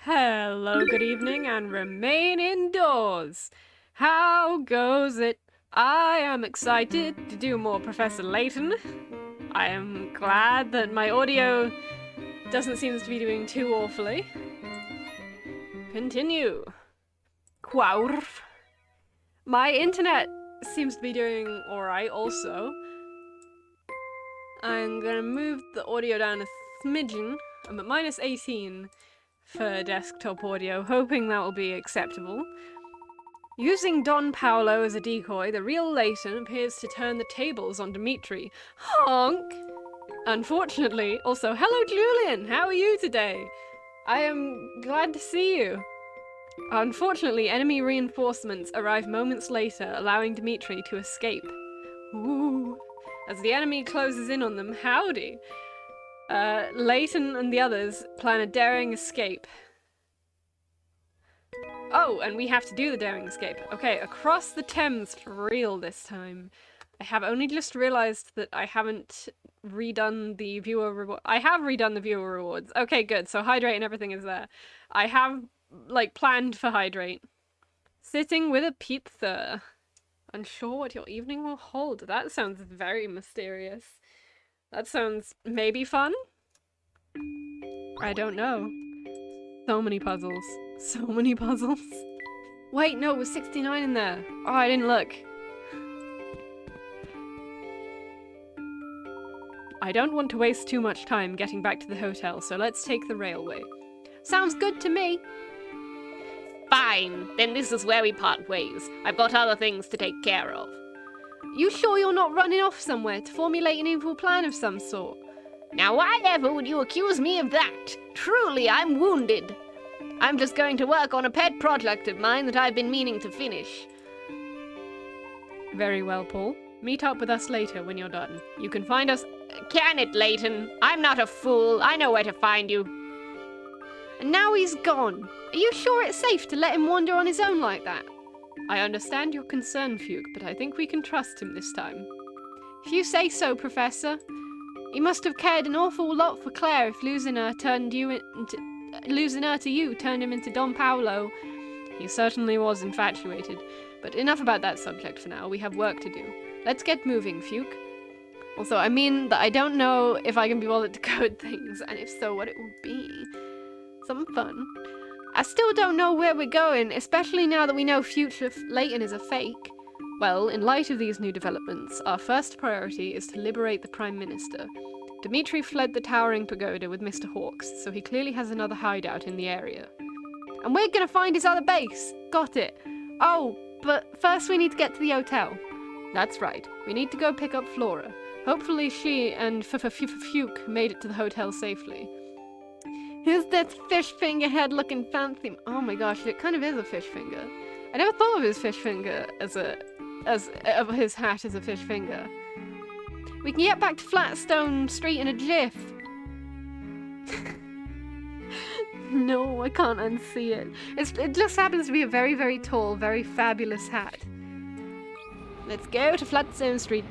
Hello, good evening, and remain indoors. How goes it? I am excited to do more Professor Layton. I am glad that my audio doesn't seem to be doing too awfully. Continue. Quaurf. My internet seems to be doing alright also. I'm gonna move the audio down a smidgen. I'm at minus 18 for desktop audio, hoping that will be acceptable. Using Don Paolo as a decoy, the real Layton appears to turn the tables on Dimitri. Honk! Unfortunately, also, hello Julian, how are you today? I am glad to see you. Unfortunately, enemy reinforcements arrive moments later, allowing Dimitri to escape. Ooh. As the enemy closes in on them, howdy! Layton and the others plan a daring escape. Oh, and we have to do the daring escape. Okay, across the Thames for real this time. I have only just realised that I haven't redone the viewer reward. I have redone the viewer rewards. Okay, good. So hydrate and everything is there. I have, like, planned for hydrate. Sitting with a pizza. Unsure what your evening will hold. That sounds very mysterious. That sounds maybe fun? I don't know. So many puzzles. So many puzzles. Wait, no, it was 69 in there. Oh, I didn't look. I don't want to waste too much time getting back to the hotel, so let's take the railway. Sounds good to me. Fine, then this is where we part ways. I've got other things to take care of. You sure you're not running off somewhere to formulate an evil plan of some sort? Now why ever would you accuse me of that? Truly, I'm wounded. I'm just going to work on a pet project of mine that I've been meaning to finish. Very well, Paul. Meet up with us later when you're done. You can find us... Can it, Leighton? I'm not a fool. I know where to find you. And now he's gone. Are you sure it's safe to let him wander on his own like that? I understand your concern, Fugue, but I think we can trust him this time. If you say so, Professor. He must have cared an awful lot for Claire if losing her to you turned him into Don Paolo. He certainly was infatuated. But enough about that subject for now. We have work to do. Let's get moving, Fugue. Also, I mean that I don't know if I can be bothered to code things, and if so, what it will be. Something fun. I still don't know where we're going, especially now that we know Future Leighton is a fake. Well, in light of these new developments, our first priority is to liberate the Prime Minister. Dimitri fled the towering pagoda with Mr. Hawks, so he clearly has another hideout in the area. And we're gonna find his other base! Got it! Oh, but first we need to get to the hotel. That's right, we need to go pick up Flora. Hopefully she and Fuke made it to the hotel safely. Who's that fish finger head looking fancy? Oh my gosh, it kind of is a fish finger. I never thought of his fish finger of his hat as a fish finger. We can get back to Flatstone Street in a jiff. No, I can't unsee it. It just happens to be a very, very tall, very fabulous hat. Let's go to Flatstone Street.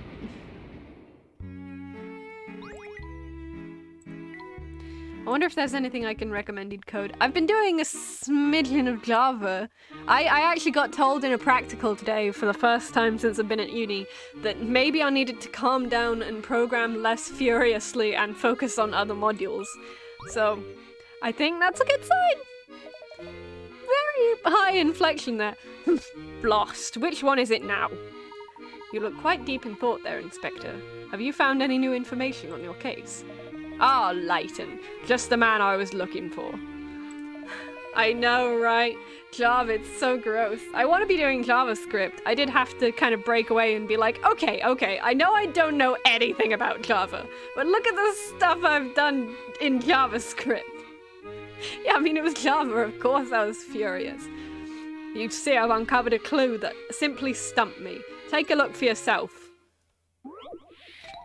I wonder if there's anything I can recommend he'd code. I've been doing a smidgen of Java. I actually got told in a practical today, for the first time since I've been at uni, that maybe I needed to calm down and program less furiously and focus on other modules. So, I think that's a good sign. Very high inflection there. Lost. Which one is it now? You look quite deep in thought there, Inspector. Have you found any new information on your case? Ah, Leighton. Just the man I was looking for. I know, right? Java, it's so gross. I want to be doing JavaScript. I did have to kind of break away and be like, okay, I know I don't know anything about Java, but look at the stuff I've done in JavaScript. Yeah, I mean, it was Java, of course I was furious. You see, I've uncovered a clue that simply stumped me. Take a look for yourself.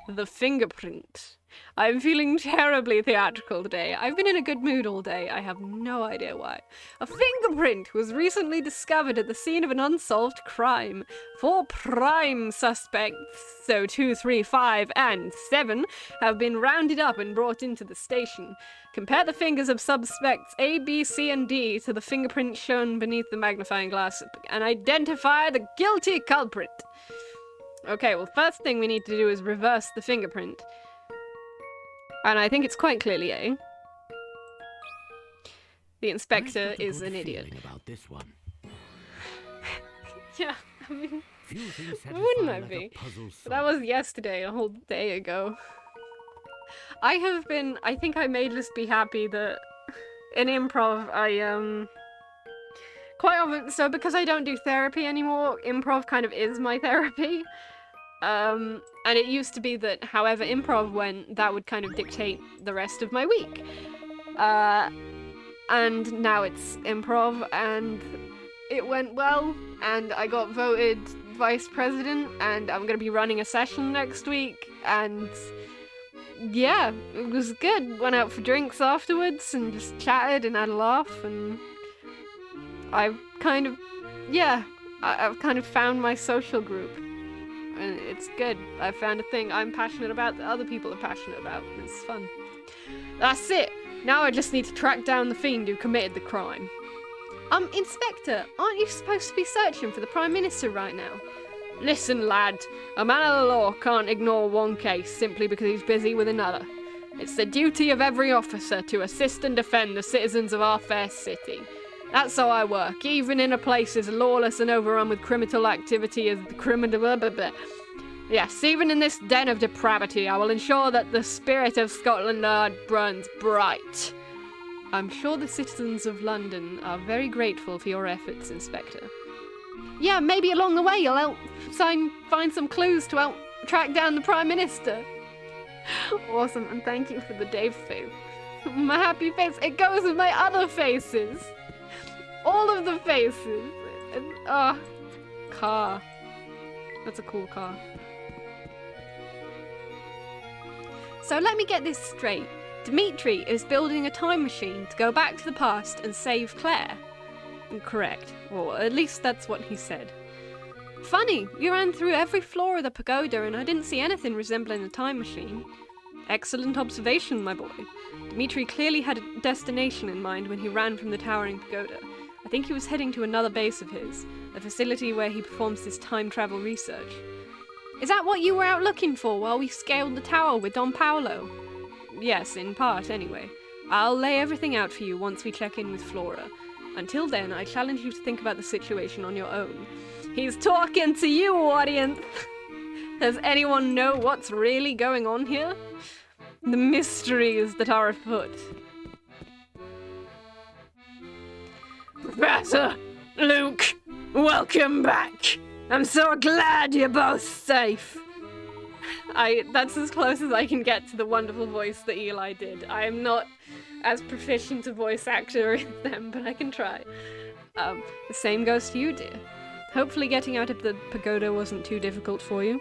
The fingerprint. I'm feeling terribly theatrical today. I've been in a good mood all day. I have no idea why. A fingerprint was recently discovered at the scene of an unsolved crime. 4 prime suspects, so 2, 3, 5, and 7, have been rounded up and brought into the station. Compare the fingers of suspects A, B, C, and D to the fingerprint shown beneath the magnifying glass and identify the guilty culprit. Okay, well, first thing we need to do is reverse the fingerprint. And I think it's quite clearly A. The inspector is an idiot. About this one. Yeah, I mean, wouldn't I be? But that was yesterday, a whole day ago. I think I may just be happy that in improv quite often, so because I don't do therapy anymore, improv kind of is my therapy. And it used to be that however improv went, that would kind of dictate the rest of my week. And now it's improv, and it went well, and I got voted vice president, and I'm gonna be running a session next week, and yeah, it was good. Went out for drinks afterwards, and just chatted and had a laugh, and I've kind of found my social group. And it's good. I've found a thing I'm passionate about that other people are passionate about. It's fun. That's it. Now I just need to track down the fiend who committed the crime. Inspector, aren't you supposed to be searching for the Prime Minister right now? Listen, lad. A man of the law can't ignore one case simply because he's busy with another. It's the duty of every officer to assist and defend the citizens of our fair city. That's how I work, even in a place as lawless and overrun with criminal activity as the criminal... Yes, even in this den of depravity, I will ensure that the spirit of Scotland Yard burns bright. I'm sure the citizens of London are very grateful for your efforts, Inspector. Yeah, maybe along the way you'll help find some clues to help track down the Prime Minister. Awesome, and thank you for the Dave face. My happy face, it goes with my other faces. All of the faces. Car. That's a cool car. So let me get this straight. Dimitri is building a time machine to go back to the past and save Claire. Correct. Or at least that's what he said. Funny, you ran through every floor of the pagoda and I didn't see anything resembling a time machine. Excellent observation, my boy. Dimitri clearly had a destination in mind when he ran from the towering pagoda. I think he was heading to another base of his, a facility where he performs his time travel research. Is that what you were out looking for while we scaled the tower with Don Paolo? Yes, in part, anyway. I'll lay everything out for you once we check in with Flora. Until then, I challenge you to think about the situation on your own. He's talking to you, audience! Does anyone know what's really going on here? The mysteries that are afoot. Professor, Luke, welcome back. I'm so glad you're both safe. That's as close as I can get to the wonderful voice that Eli did. I am not as proficient a voice actor as them, but I can try. The same goes to you, dear. Hopefully getting out of the pagoda wasn't too difficult for you.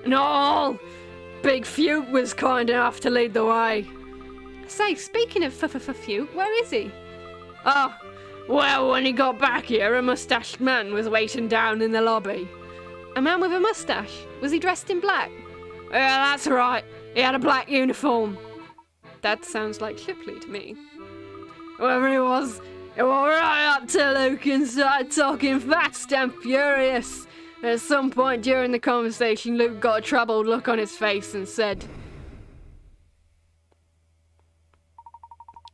No! Big Fuke was kind enough to lead the way. Say, speaking of Fuke, where is he? Oh, well, when he got back here, a mustached man was waiting down in the lobby. A man with a mustache? Was he dressed in black? Yeah, that's right. He had a black uniform. That sounds like Shipley to me. Whoever he was right up to Luke and started talking fast and furious. At some point during the conversation, Luke got a troubled look on his face and said,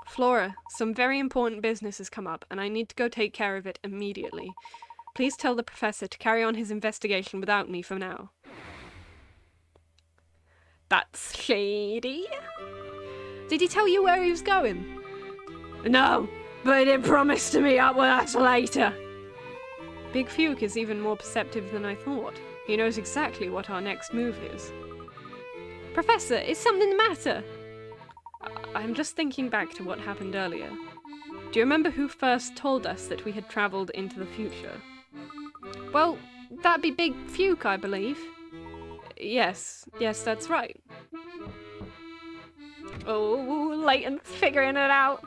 Flora, some very important business has come up, and I need to go take care of it immediately. Please tell the professor to carry on his investigation without me for now. That's shady. Did he tell you where he was going? No, but he did promise to meet up with us later. Big Fuke is even more perceptive than I thought. He knows exactly what our next move is. Professor, is something the matter? I'm just thinking back to what happened earlier. Do you remember who first told us that we had travelled into the future? Well, that'd be Big Fuke, I believe. Yes, that's right. Oh, Leighton's figuring it out.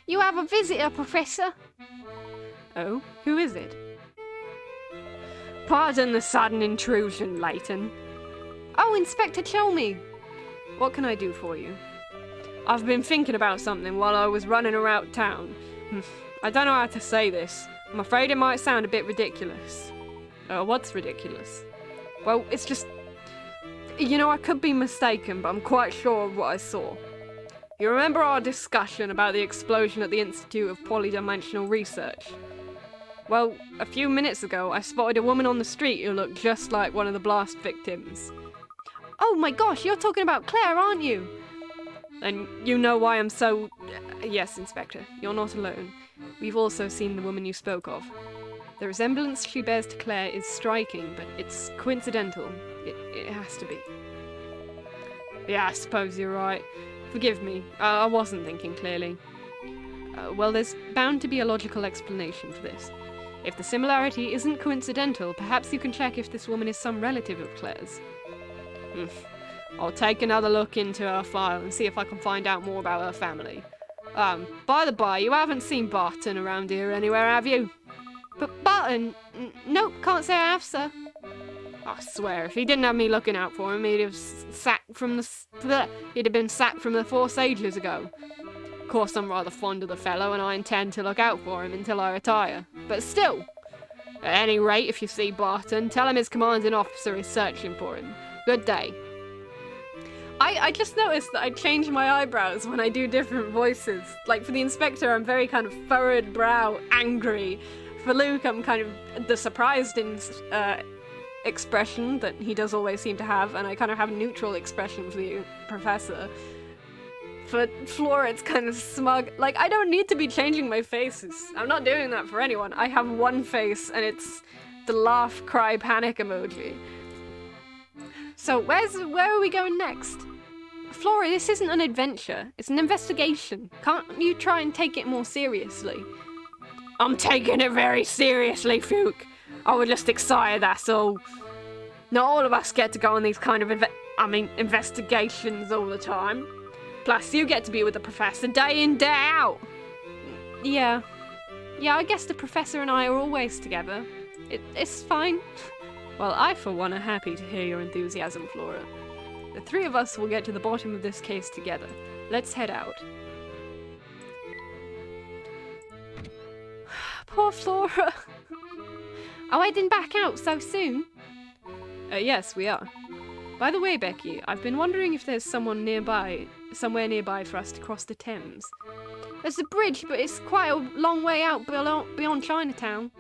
You have a visitor, Professor. Oh, who is it? Pardon the sudden intrusion, Leighton. Oh, Inspector Chelmy. What can I do for you? I've been thinking about something while I was running around town. I don't know how to say this. I'm afraid it might sound a bit ridiculous. What's ridiculous? Well, it's just... I could be mistaken, but I'm quite sure of what I saw. You remember our discussion about the explosion at the Institute of Polydimensional Research? Well, a few minutes ago, I spotted a woman on the street who looked just like one of the blast victims. Oh my gosh, you're talking about Claire, aren't you? And you know why I'm so... Yes, Inspector, you're not alone. We've also seen the woman you spoke of. The resemblance she bears to Claire is striking, but it's coincidental. It has to be. Yeah, I suppose you're right. Forgive me, I wasn't thinking clearly. Well, there's bound to be a logical explanation for this. If the similarity isn't coincidental, perhaps you can check if this woman is some relative of Claire's. I'll take another look into her file and see if I can find out more about her family. By the by, you haven't seen Barton around here anywhere, have you? But Barton? Nope, can't say I have, sir. I swear, if he didn't have me looking out for him, he'd have been sacked from the force ages ago. Of course, I'm rather fond of the fellow, and I intend to look out for him until I retire. But still, at any rate, if you see Barton, tell him his commanding officer is searching for him. Good day. I just noticed that I change my eyebrows when I do different voices. Like, for the inspector, I'm very kind of furrowed brow, angry. For Luke, I'm kind of the surprised expression that he does always seem to have, and I kind of have a neutral expression for the professor. For Flora, it's kind of smug. Like, I don't need to be changing my faces. I'm not doing that for anyone. I have one face, and it's the laugh, cry, panic emoji. So, where are we going next? Flora, this isn't an adventure. It's an investigation. Can't you try and take it more seriously? I'm taking it very seriously, Fuke. I was just excited, that's all. Not all of us get to go on these kind of investigations all the time. Plus, you get to be with the professor day in, day out. Yeah, I guess the professor and I are always together. It's fine. Well, I, for one, are happy to hear your enthusiasm, Flora. The three of us will get to the bottom of this case together. Let's head out. Poor Flora. Are we heading back out so soon? Yes, we are. By the way, Becky, I've been wondering if there's somewhere nearby for us to cross the Thames. There's a bridge, but it's quite a long way out beyond Chinatown.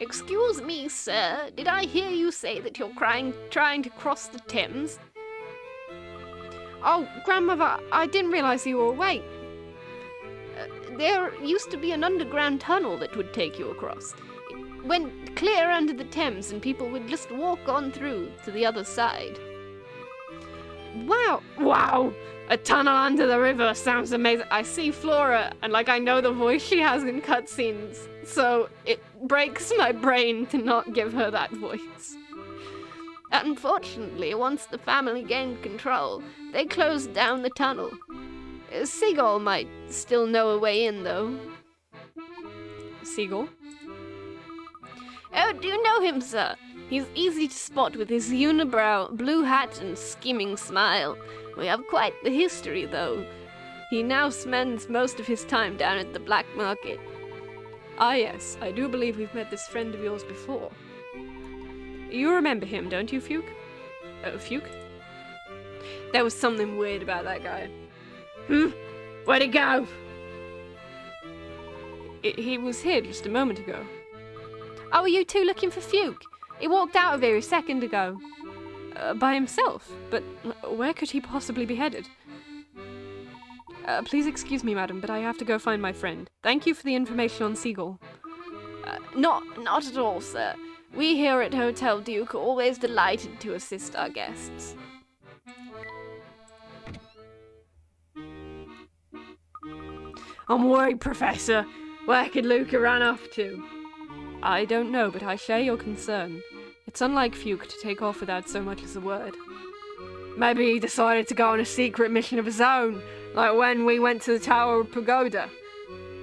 Excuse me, sir. Did I hear you say that you're trying to cross the Thames? Oh, Grandmother, I didn't realise you were awake. There used to be an underground tunnel that would take you across. It went clear under the Thames and people would just walk on through to the other side. Wow! A tunnel under the river sounds amazing. I see Flora, and I know the voice she has in cutscenes, so it breaks my brain to not give her that voice. Unfortunately, once the family gained control, they closed down the tunnel. Seagull might still know a way in, though. Seagull? Oh, do you know him, sir? He's easy to spot with his unibrow, blue hat, and scheming smile. We have quite the history, though. He now spends most of his time down at the black market. Ah, yes, I do believe we've met this friend of yours before. You remember him, don't you, Fuke? Fuke? There was something weird about that guy. Where'd he go? He was here just a moment ago. Oh, are you two looking for Fuke? He walked out of here a second ago. By himself? But where could he possibly be headed? Please excuse me, madam, but I have to go find my friend. Thank you for the information on Seagull. Not at all, sir. We here at Hotel Duke are always delighted to assist our guests. I'm worried, Professor. Where could Luca run off to? I don't know, but I share your concern. It's unlike Fuke to take off without so much as a word. Maybe he decided to go on a secret mission of his own, like when we went to the Tower of Pagoda.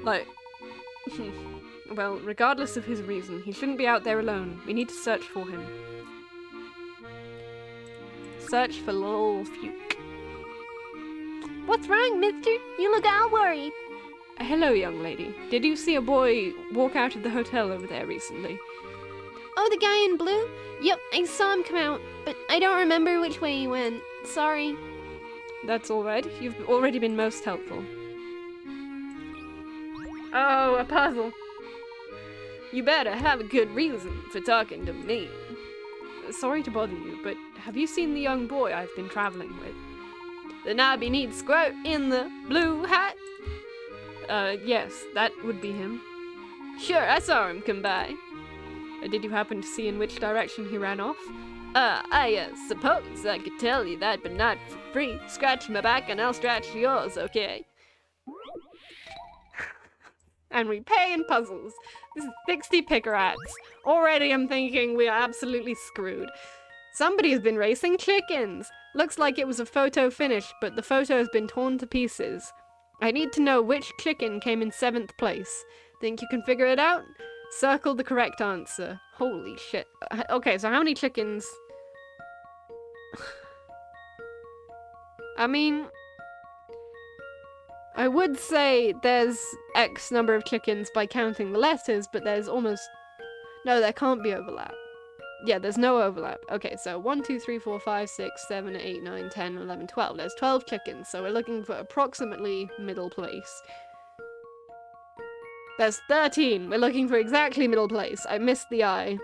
Well, regardless of his reason, he shouldn't be out there alone. We need to search for him. Search for little Fuke. What's wrong, mister? You look all worried. Hello, young lady. Did you see a boy walk out of the hotel over there recently? Oh, the guy in blue? Yep, I saw him come out, but I don't remember which way he went. Sorry. That's all right. You've already been most helpful. Oh, a puzzle. You better have a good reason for talking to me. Sorry to bother you, but have you seen the young boy I've been traveling with? The knobby-kneed squirt in the blue hat? Yes, that would be him. Sure, I saw him come by. Did you happen to see in which direction he ran off? I suppose I could tell you that, but not for free. Scratch my back and I'll scratch yours, okay? And we pay in puzzles. This is 60 picker hats. Already I'm thinking we are absolutely screwed. Somebody's been racing chickens. Looks like it was a photo finish, but the photo has been torn to pieces. I need to know which chicken came in 7th place. Think you can figure it out? Circle the correct answer. Holy shit. Okay, so how many chickens? I mean, I would say there's X number of chickens by counting the letters, but there's almost... No, there can't be overlap. Yeah, there's no overlap. Okay, so 1, 2, 3, 4, 5, 6, 7, 8, 9, 10, 11, 12. There's 12 chickens, so we're looking for approximately middle place. There's 13. We're looking for exactly middle place. I missed the I.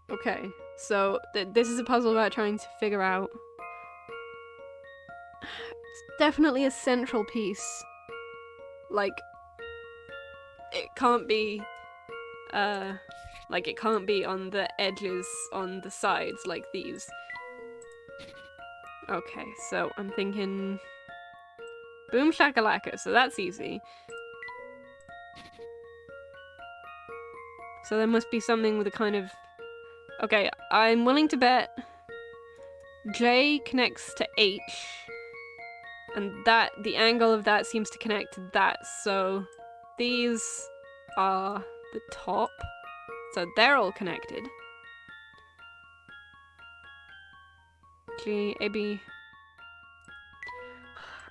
Okay, so this is a puzzle about trying to figure out... It's definitely a central piece. Like, it can't be... like, it can't be on the edges on the sides like these. Okay, so I'm thinking... Boom shakalaka, so that's easy. So there must be something with a kind of... Okay, I'm willing to bet J connects to H, and that the angle of that seems to connect to that, so these are the top, so they're all connected. G, A, B.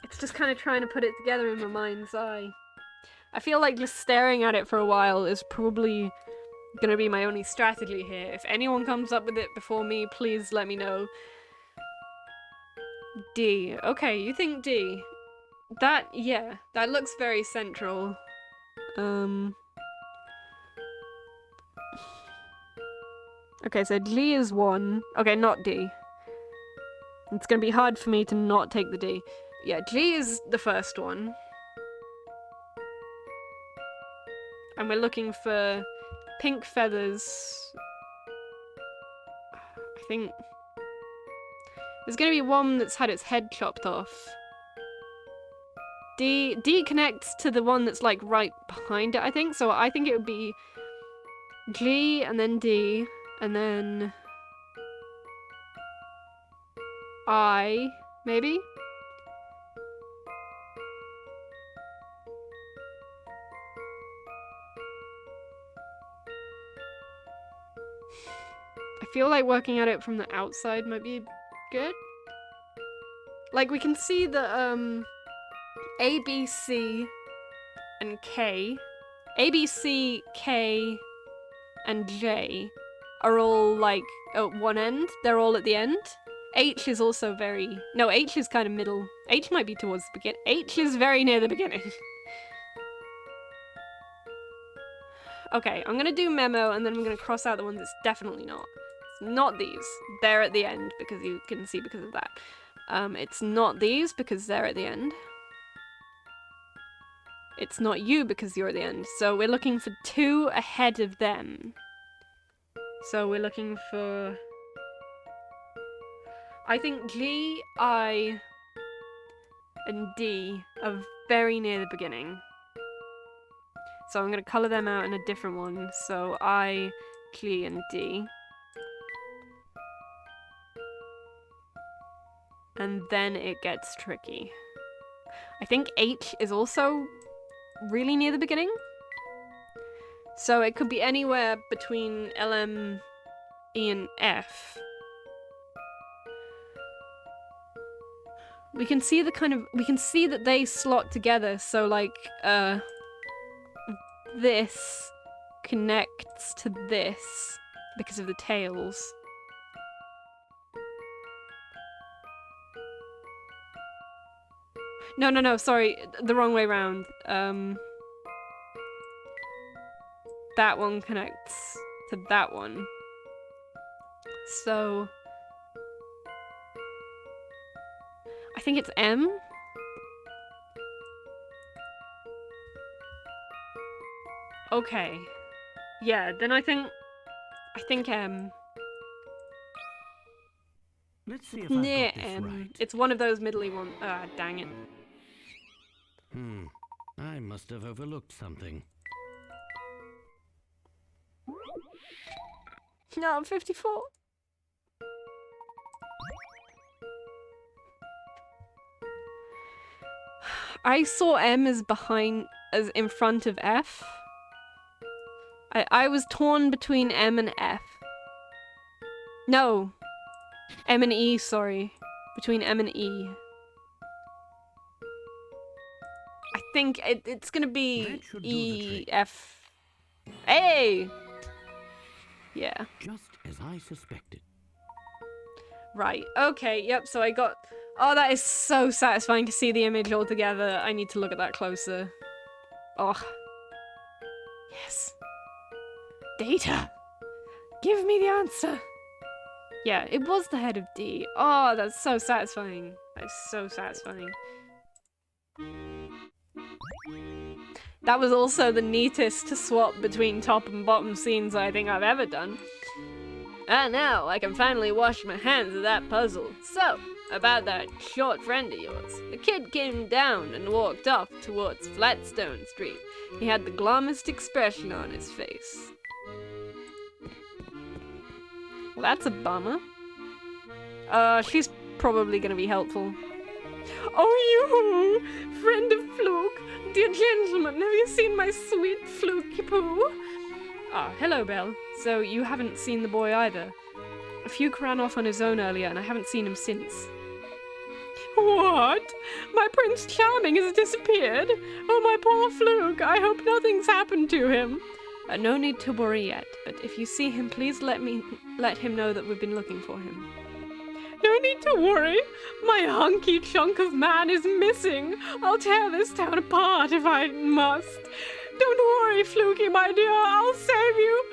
It's just kind of trying to put it together in my mind's eye. I feel like just staring at it for a while is probably gonna be my only strategy here. If anyone comes up with it before me, please let me know. D. Okay, you think D. That, yeah, that looks very central. Okay, so G is 1. Okay, not D. It's gonna be hard for me to not take the D. Yeah, G is the first one. And we're looking for pink feathers. I think there's gonna be one that's had its head chopped off. D connects to the one that's like right behind it, I think. So I think it would be G and then D and then I, maybe? I feel like working at it from the outside might be good. Like, we can see the, A, B, C, and K. A, B, C, K, and J are all, like, at one end. They're all at the end. H is also very... No, H is kind of middle. H might be towards the beginning. H is very near the beginning. Okay, I'm gonna do memo, and then I'm gonna cross out the ones it's definitely not. It's not these. They're at the end, because you can see because of that. It's not these, because they're at the end. It's not you, because you're at the end. So we're looking for 2 ahead of them. So we're looking for... I think G, I, and D are very near the beginning. So I'm going to colour them out in a different one. So I, G, and D. And then it gets tricky. I think H is also really near the beginning. So it could be anywhere between L, M, E, and F. We can see the kind of... We can see that they slot together. So, like, this connects to this because of the tails. No, sorry, the wrong way round. That one connects to that one. So... I think it's M? Okay. Yeah, then I think M. Let's see if Near I've got this M. right. It's one of those middly ones. Ah, dang it. I must have overlooked something. No, I'm 54. I saw M as in front of F. I was torn between M and F. No. M and E, sorry. Between M and E. I think it's gonna be That should do the E, trick. F. Hey! Yeah. Just as I suspected. Right. Okay, yep, so I got... Oh, that is so satisfying to see the image all together. I need to look at that closer. Oh. Yes. Data! Give me the answer! Yeah, it was the head of D. Oh, that's so satisfying. That's so satisfying. That was also the neatest swap between top and bottom scenes I think I've ever done. And now I can finally wash my hands of that puzzle. So, about that short friend of yours. The kid came down and walked off towards Flatstone Street. He had the glumest expression on his face. Well, that's a bummer. She's probably gonna be helpful. Oh, you! Friend of Fluke! Dear gentleman, have you seen my sweet Flukey Poo? Ah, hello, Belle. So, you haven't seen the boy either. Fluke ran off on his own earlier, and I haven't seen him since. What? My Prince Charming has disappeared? Oh, my poor Fluke, I hope nothing's happened to him. No need to worry yet, but if you see him, please let him know that we've been looking for him. No need to worry. My hunky chunk of man is missing. I'll tear this town apart if I must. Don't worry, Fluky, my dear. I'll save you.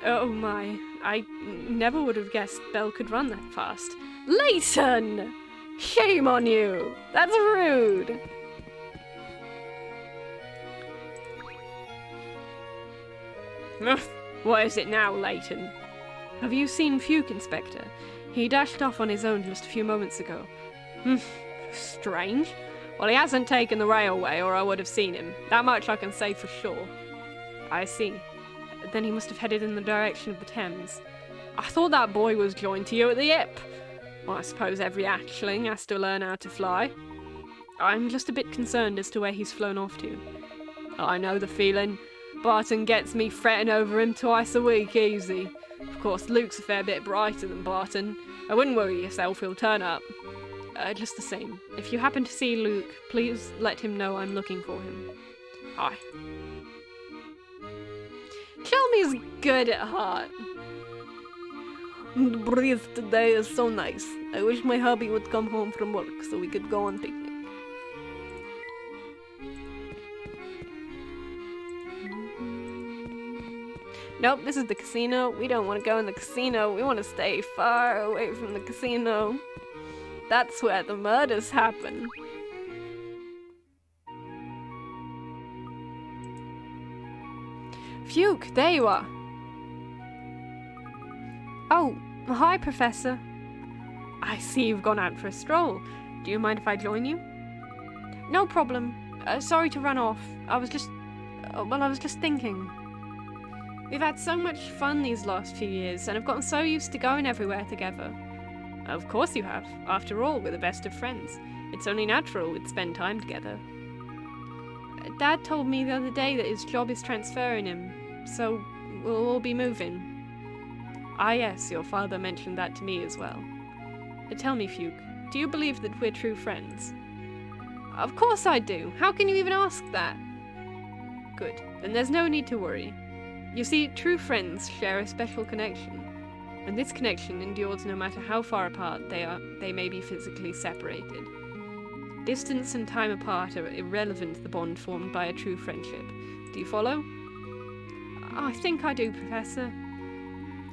Oh my, I never would have guessed Belle could run that fast. Leighton! Shame on you. That's rude. What is it now, Leighton? Have you seen Fuke, Inspector? He dashed off on his own just a few moments ago. Strange. Well, he hasn't taken the railway, or I would have seen him. That much I can say for sure. I see. Then he must have headed in the direction of the Thames. I thought that boy was joined to you at the hip. Well, I suppose every hatchling has to learn how to fly. I'm just a bit concerned as to where he's flown off to. I know the feeling. Barton gets me fretting over him twice a week, easy. Of course, Luke's a fair bit brighter than Barton. I wouldn't worry yourself, he'll turn up. Just the same. If you happen to see Luke, please let him know I'm looking for him. Aye. Chelmy's good at heart. The breeze today is so nice. I wish my hubby would come home from work so we could go on picnic. Nope, this is the casino. We don't want to go in the casino. We want to stay far away from the casino. That's where the murders happen. Fuke, there you are. Oh, hi, Professor. I see you've gone out for a stroll. Do you mind if I join you? No problem. Sorry to run off. I was just thinking. We've had so much fun these last few years, and I've gotten so used to going everywhere together. Of course you have. After all, we're the best of friends. It's only natural we'd spend time together. Dad told me the other day that his job is transferring him, so we'll all be moving. Ah yes, your father mentioned that to me as well. Tell me, Fuke, do you believe that we're true friends? Of course I do. How can you even ask that? Good. Then there's no need to worry. You see, true friends share a special connection, and this connection endures no matter how far apart they may be physically separated. Distance and time apart are irrelevant to the bond formed by a true friendship. Do you follow? I think I do, Professor.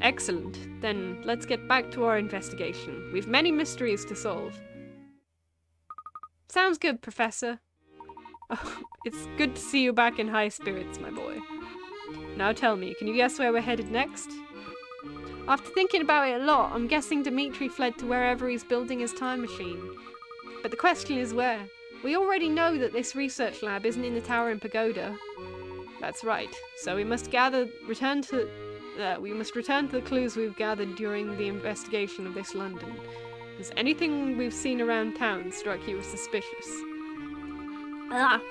Excellent. Then let's get back to our investigation. We've many mysteries to solve. Sounds good, Professor. Oh, it's good to see you back in high spirits, my boy. Now tell me, can you guess where we're headed next? After thinking about it a lot, I'm guessing Dimitri fled to wherever he's building his time machine. But the question is where? We already know that this research lab isn't in the tower in Pagoda. That's right. So we must return to the clues we've gathered during the investigation of this London. Has anything we've seen around town struck you as suspicious?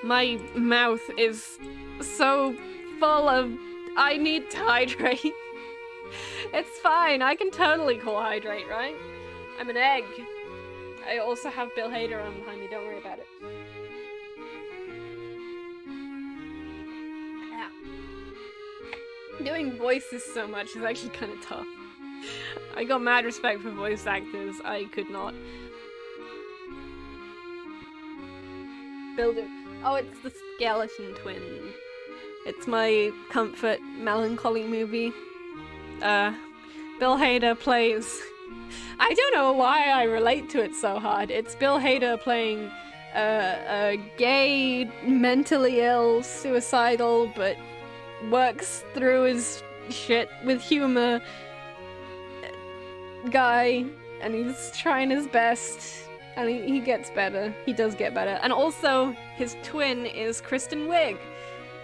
My mouth is so full of... I need to hydrate. It's fine, I can totally hydrate, right? I'm an egg. I also have Bill Hader on behind me, don't worry about it. Yeah. Doing voices so much is actually kind of tough. I got mad respect for voice actors, I could not. Builder. Oh, it's the Skeleton Twin. It's my comfort melancholy movie. Bill Hader plays... I don't know why I relate to it so hard. It's Bill Hader playing a gay, mentally ill, suicidal, but works through his shit with humor guy, and he's trying his best, and he gets better. He does get better. And also, his twin is Kristen Wiig,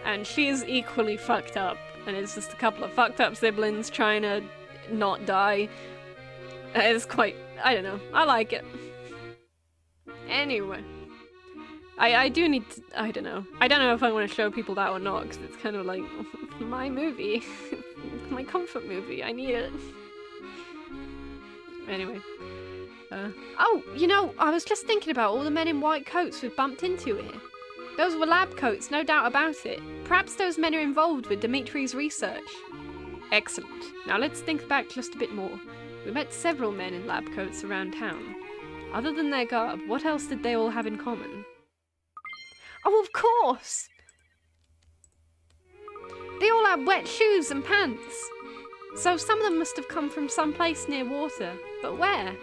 and she's equally fucked up, and it's just a couple of fucked up siblings trying to not die. It's quite... I don't know. I like it. Anyway. I do need to... I don't know. I don't know if I want to show people that or not, because it's kind of like... my movie. My comfort movie. I need it. Anyway. Oh, you know, I was just thinking about all the men in white coats we've bumped into here. Those were lab coats, no doubt about it. Perhaps those men are involved with Dimitri's research. Excellent. Now let's think back just a bit more. We met several men in lab coats around town. Other than their garb, what else did they all have in common? Oh, of course! They all had wet shoes and pants. So some of them must have come from some place near water. But where?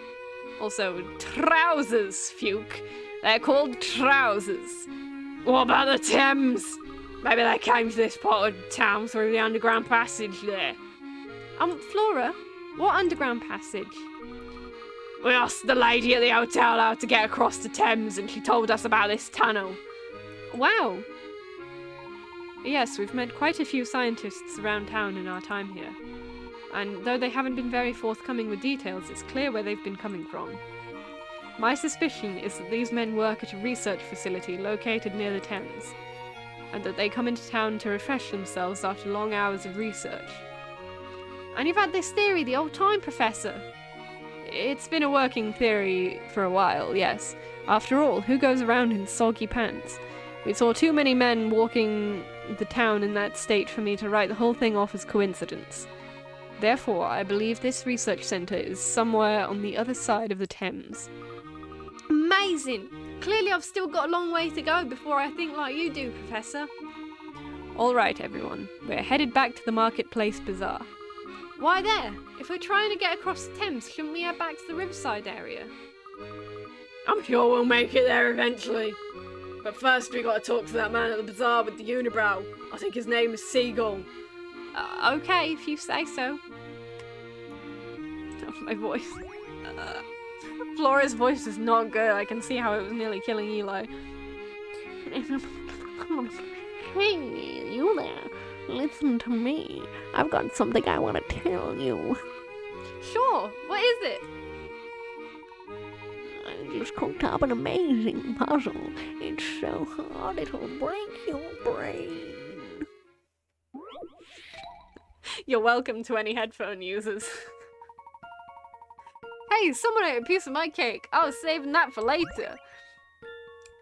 Also, trousers, Fuke. They're called trousers. What about the Thames? Maybe they came to this part of town through the underground passage there. Flora, what underground passage? We asked the lady at the hotel how to get across the Thames, and she told us about this tunnel. Wow. Yes, we've met quite a few scientists around town in our time here. And though they haven't been very forthcoming with details, it's clear where they've been coming from. My suspicion is that these men work at a research facility located near the Thames, and that they come into town to refresh themselves after long hours of research. And you've had this theory the old time, Professor. It's been a working theory for a while, yes. After all, who goes around in soggy pants? We saw too many men walking the town in that state for me to write the whole thing off as coincidence. Therefore, I believe this research centre is somewhere on the other side of the Thames. Amazing! Clearly I've still got a long way to go before I think like you do, Professor. Alright, everyone. We're headed back to the Marketplace Bazaar. Why there? If we're trying to get across the Thames, shouldn't we head back to the Riverside area? I'm sure we'll make it there eventually. But first we gotta talk to that man at the bazaar with the unibrow. I think his name is Seagull. Okay, if you say so. Oh, my voice. Flora's voice is not good. I can see how it was nearly killing Eli. Hey, you there. Listen to me. I've got something I want to tell you. Sure, what is it? I just cooked up an amazing puzzle. It's so hard it'll break your brain. You're welcome to any headphone users. Hey, someone ate a piece of my cake. I was saving that for later.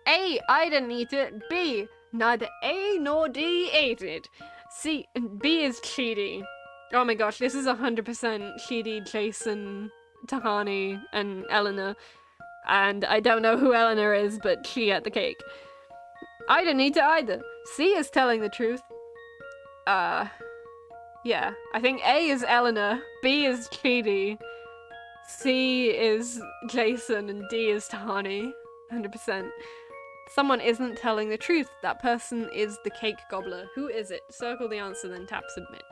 A, I didn't eat it. B, neither A nor D ate it. C, B is Chidi. Oh my gosh, this is 100% Chidi, Jason, Tahani, and Eleanor. And I don't know who Eleanor is, but she ate the cake. I didn't eat it either. C is telling the truth. Yeah. I think A is Eleanor, B is Chidi, C is Jason, and D is Tahani. 100%. Someone isn't telling the truth. That person is the cake gobbler. Who is it? Circle the answer, then tap submit.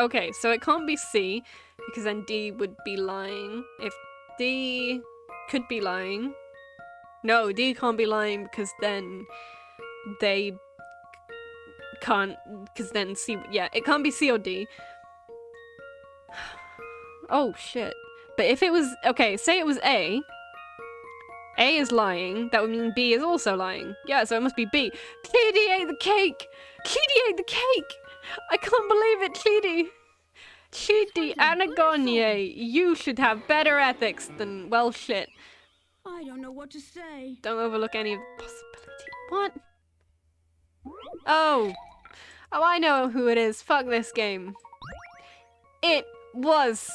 Okay, so it can't be C, because then D would be lying. If D could be lying... No, D can't be lying, because then they can't... Because then C... Yeah, it can't be C or D. Oh, shit. But if it was... Okay, say it was A. A is lying. That would mean B is also lying. Yeah, so it must be B. Cleedy ate the cake! Cleedy ate the cake! I can't believe it, Cleedy! Cleedy Anagonye, you should have better ethics than, well, shit. I don't know what to say. Don't overlook any of the possibility. What? Oh. Oh, I know who it is. Fuck this game. It was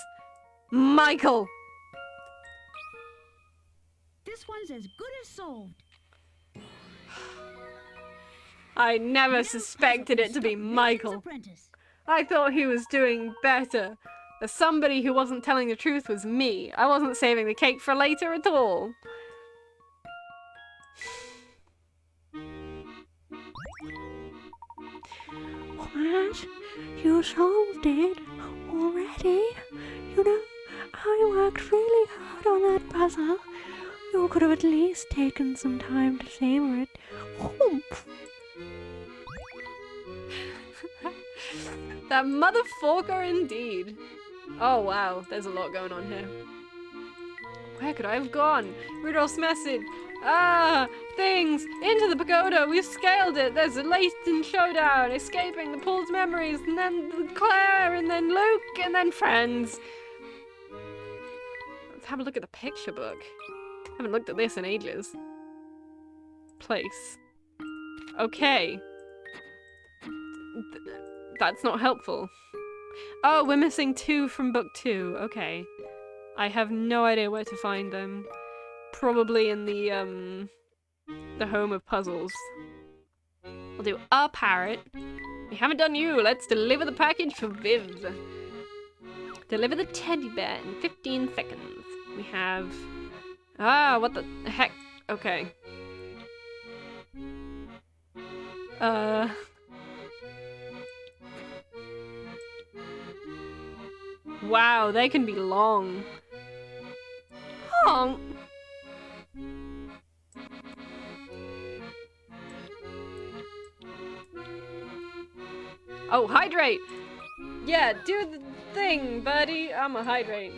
Michael. This one's as good as solved. I never Now suspected it to be stop Nathan's Michael. apprentice. I thought he was doing better. The somebody who wasn't telling the truth was me. I wasn't saving the cake for later at all. What? You solved it already? You know, I worked really hard on that puzzle. You could have at least taken some time to savor it. Humph. That motherfucker indeed. Oh wow, there's a lot going on here. Where could I have gone? Rudolph's message. Ah, things! Into the pagoda! We've scaled it! There's a Layton showdown! Escaping the pool's memories, and then Claire, and then Luke, and then friends. Let's have a look at the picture book. I haven't looked at this in ages. Place. Okay. That's not helpful. Oh, we're missing 2 from book 2. Okay. I have no idea where to find them. Probably in the home of puzzles. We'll do a parrot. We haven't done you. Let's deliver the package for Viv. Deliver the teddy bear in 15 seconds. We have... Ah, what the heck? Okay. Wow, they can be long. Honk. Oh, hydrate! Yeah, do the thing, buddy. I'ma hydrate.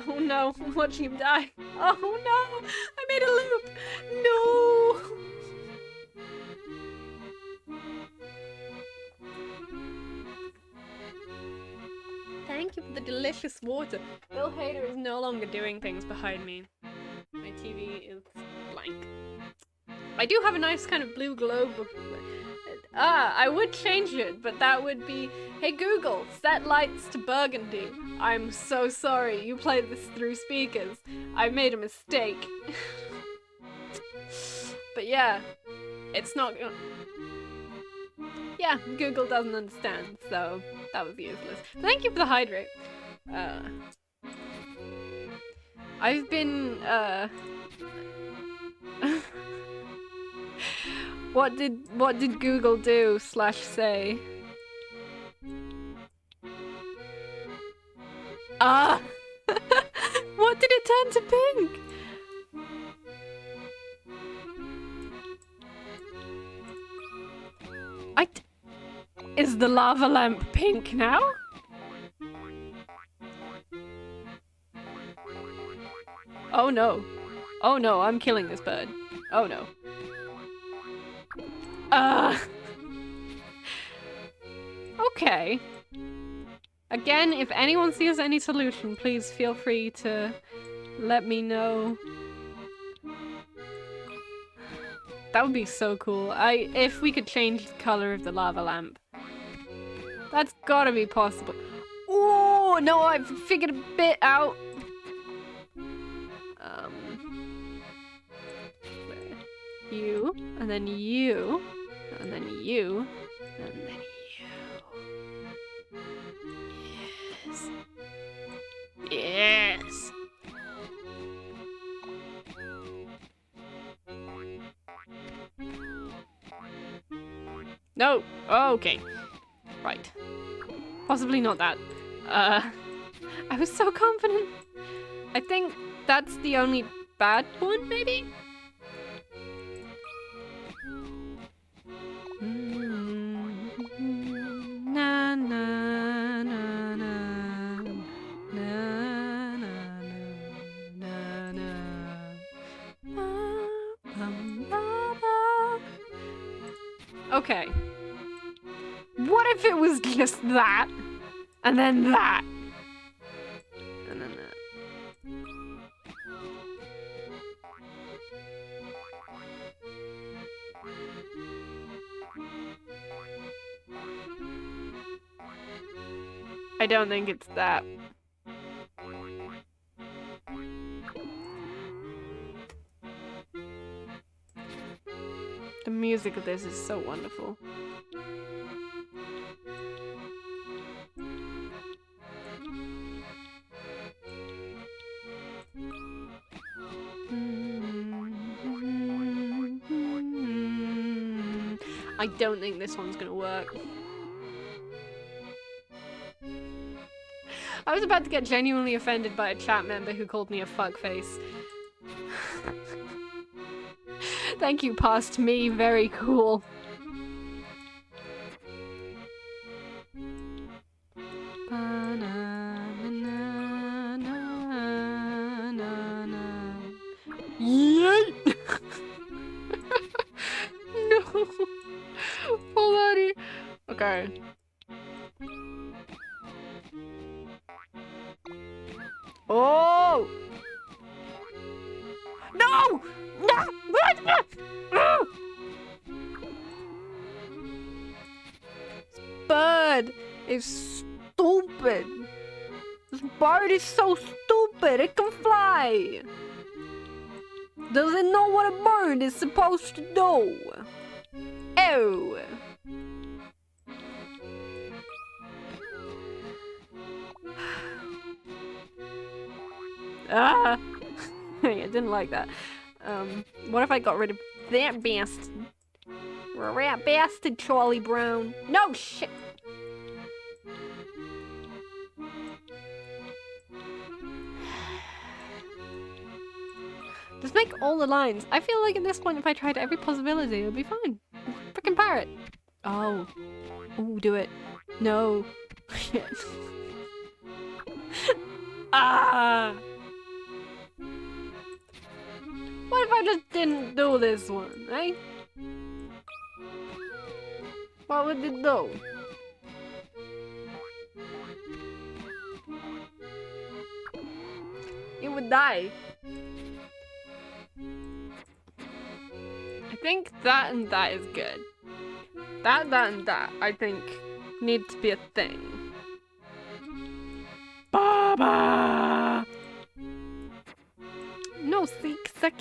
Oh no, I'm watching him die. Oh no! I made a loop! No! Thank you for the delicious water. Bill Hader is no longer doing things behind me. My TV is blank. I do have a nice kind of blue globe. I would change it, but that would be, hey Google, set lights to burgundy. I'm so sorry, you played this through speakers. I made a mistake. But yeah, it's not... Yeah, Google doesn't understand, so that was useless. Thank you for the hydrate. I've been, What did Google do / say? Ah! What did it turn to pink? Is the lava lamp pink now? Oh no. Oh no, I'm killing this bird. Oh no. Okay. Again, if anyone sees any solution, please feel free to let me know. That would be so cool. If we could change the color of the lava lamp. That's gotta be possible. Oh no, I've figured a bit out. You, and then you, and then you, and then you. Yes. Yes. No. Oh, okay. Right. Possibly not that. I was so confident. I think that's the only bad one, maybe? Na na na na na Okay. What if it was just that? And then that? And then that. I don't think it's that. The music of this is so wonderful. I don't think this one's gonna work. I was about to get genuinely offended by a chat member who called me a fuckface. Thank you, past me. Very cool. Yay! No! Already. Okay. Oh! No! No! This bird is stupid. This bird is so stupid. It can fly. Does it know what a bird is supposed to do? Oh. Ah! I didn't like that. What if I got rid of that bastard? Rat bastard, Charlie Brown. No shit! Just make all the lines. I feel like at this point, if I tried every possibility, it would be fine. Frickin' parrot. Oh. Ooh, do it. No. Shit. Ah! What if I just didn't do this one, eh? What would it do? It would die. I think that and that is good. That, and that, I think, need to be a thing. Baba! No, see, 'cause I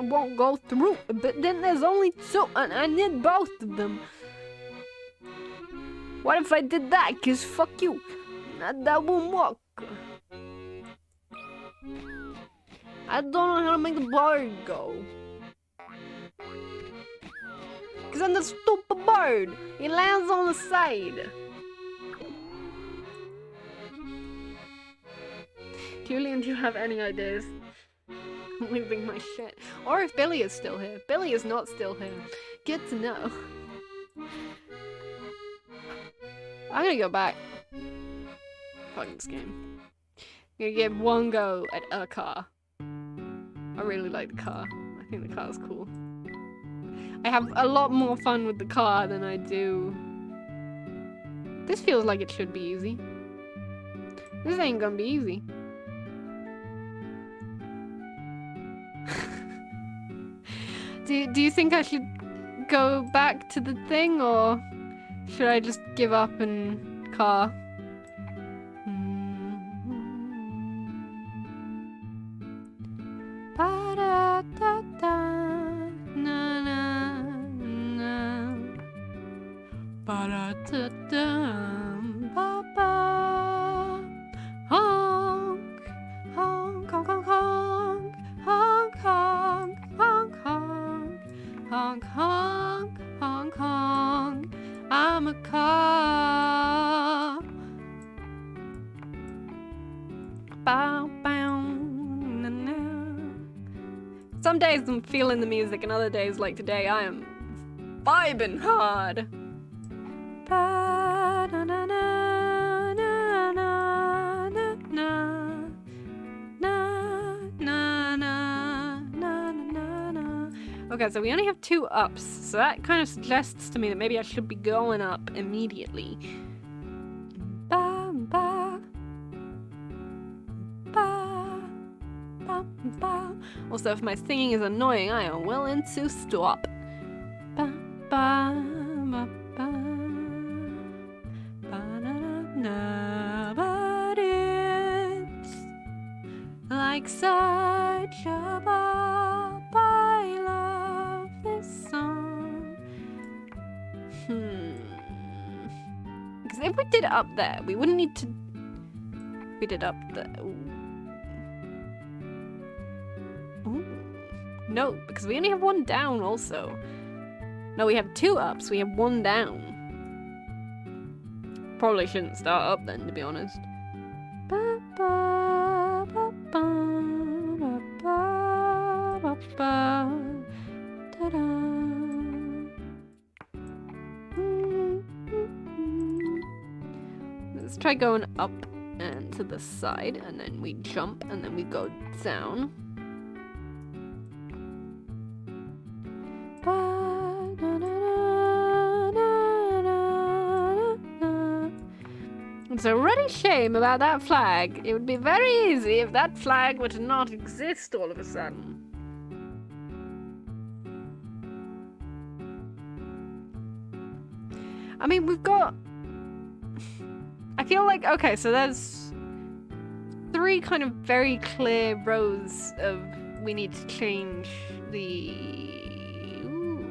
won't go through. But then there's only two, and I need both of them. What if I did that? 'Cause fuck you. That won't work. I don't know how to make the bird go. 'Cause I'm the stupid bird. He lands on the side. Julian, do you have any ideas? I'm losing my shit. Or if Billy is still here. Billy is not still here. Good to know. I'm gonna go back. Fuck this game. I'm gonna give one go at a car. I really like the car. I think the car's cool. I have a lot more fun with the car than I do. This feels like it should be easy. This ain't gonna be easy. Do you think I should go back to the thing, or should I just give up and car? Honk, honk, honk, honk, honk, honk, honk, honk, honk, honk, honk, honk. I'm a car. Bow, bow, na, na. Some days I'm feeling the music, and other days, like today, I am vibing hard. Ba, na, na, na, na, na, na, na, na, na, na, na, na, na. Okay, so we only have 2 ups, so that kind of suggests to me that maybe I should be going up immediately. Ba, ba, ba, ba, ba. Also, if my singing is annoying, I am willing to stop. Ba, ba, ba, ba, ba, na, na, na, but it's like such a bop. I love this song. Because if we did it up there, we wouldn't need to. We did up there. Ooh. No, because we only have 1 down also. No, we have 2 ups, we have 1 down. Probably shouldn't start up then, to be honest. Ba, ba, ba, ba, ba, ba, ba, ba, ta-da. Let's try going up and to the side, and then we jump, and then we go down. It's a really shame about that flag. It would be very easy if that flag were to not exist all of a sudden. I mean, we've got... I feel like, okay, so there's 3 kind of very clear rows of we need to change the... Ooh.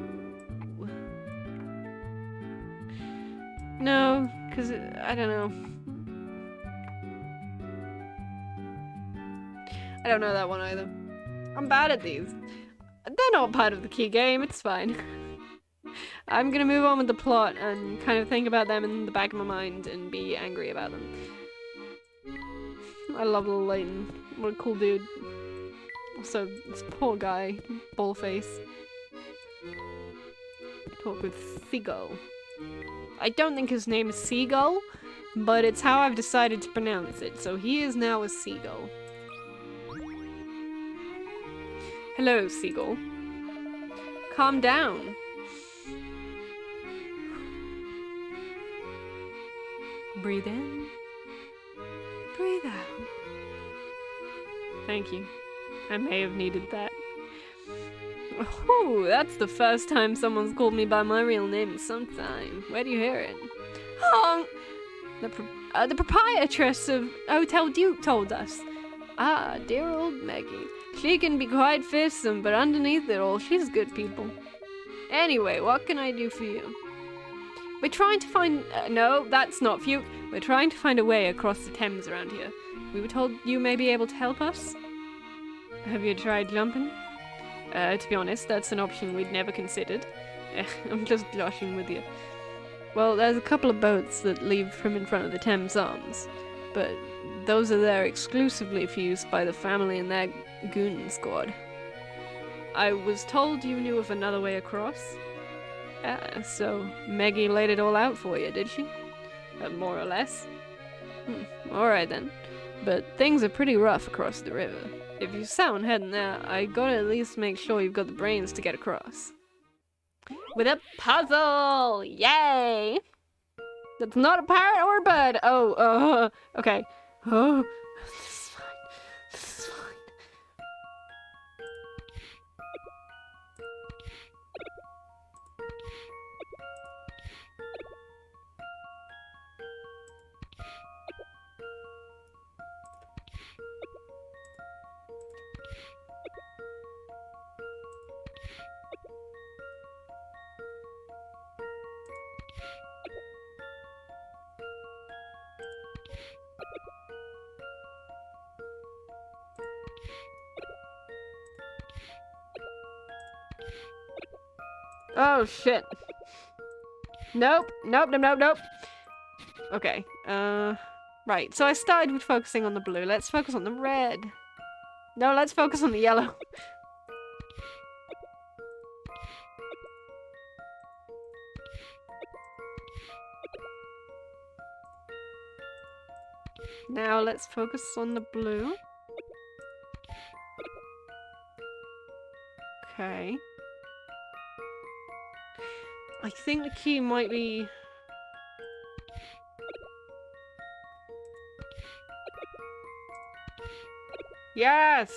No, because I don't know. I don't know that one either. I'm bad at these. They're not part of the key game, it's fine. I'm gonna move on with the plot and kind of think about them in the back of my mind and be angry about them. I love Little Layton. What a cool dude. Also, this poor guy, Bullface. Talk with Seagull. I don't think his name is Seagull, but it's how I've decided to pronounce it, so he is now a Seagull. Hello, Seagull. Calm down. Breathe in. Breathe out. Thank you. I may have needed that. Oh, that's the first time someone's called me by my real name in some time. Where do you hear it? Honk! The proprietress of Hotel Duke told us. Ah, dear old Maggie. She can be quite fearsome, but underneath it all, she's good people. Anyway, what can I do for you? We're trying to find... no, that's not Fuke. We're trying to find a way across the Thames around here. We were told you may be able to help us. Have you tried jumping? To be honest, that's an option we'd never considered. I'm just joshing with you. Well, there's a couple of boats that leave from in front of the Thames Arms, but those are there exclusively for use by the family and their goon squad. I was told you knew of another way across. So Maggie laid it all out for you, did she? More or less. Alright then. But things are pretty rough across the river. If you sound heading there, I gotta at least make sure you've got the brains to get across. With a puzzle! Yay! That's not a parrot or a bird! Oh, okay. Oh, this is fine. This is fine. Oh shit. Nope. Nope. Okay. Right. So I started with focusing on the blue. Let's focus on the red. No, let's focus on the yellow. Now let's focus on the blue. Okay. I think the key might be... Yes!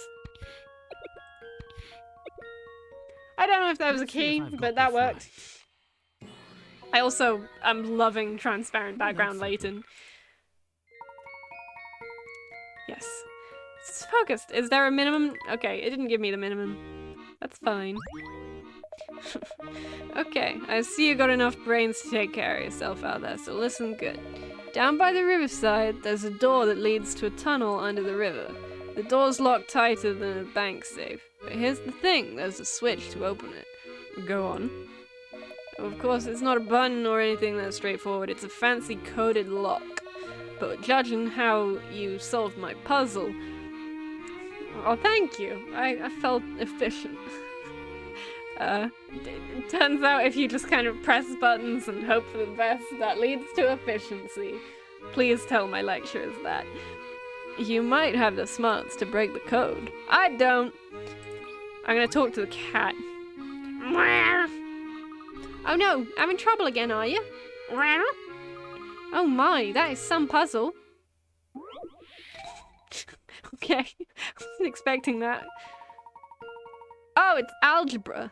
I don't know if that was a Let's see if key, I've got but that this worked. right. I also am loving transparent background That's Layton. Yes. It's focused. Is there a minimum? Okay, it didn't give me the minimum. That's fine. Okay, I see you got enough brains to take care of yourself out there, so listen good. Down by the riverside, there's a door that leads to a tunnel under the river. The door's locked tighter than a bank safe. But here's the thing, there's a switch to open it. Go on. Of course, it's not a button or anything that's straightforward, it's a fancy coded lock. But judging how you solved my puzzle... Oh, thank you. I felt efficient. It turns out if you just kind of press buttons and hope for the best, that leads to efficiency. Please tell my lecturers that. You might have the smarts to break the code. I don't. I'm gonna talk to the cat. Oh no, having trouble again, are you? Oh my, that is some puzzle. Okay, I wasn't expecting that. Oh, it's algebra.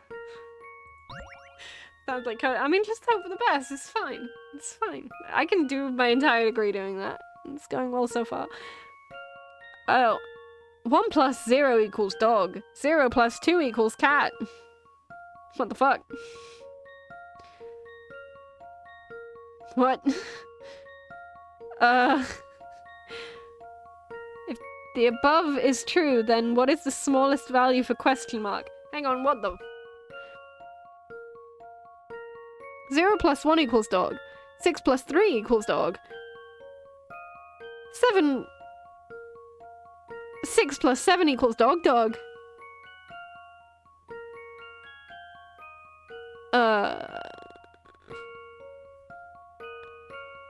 Sounds like code. I mean, just hope for the best. It's fine. It's fine. I can do my entire degree doing that. It's going well so far. Oh. 1 plus 0 equals dog. 0 plus 2 equals cat. What the fuck? What? If the above is true, then what is the smallest value for question mark? Hang on, what the... 0 plus 1 equals dog. 6 plus 3 equals dog. 6 plus 7 equals dog.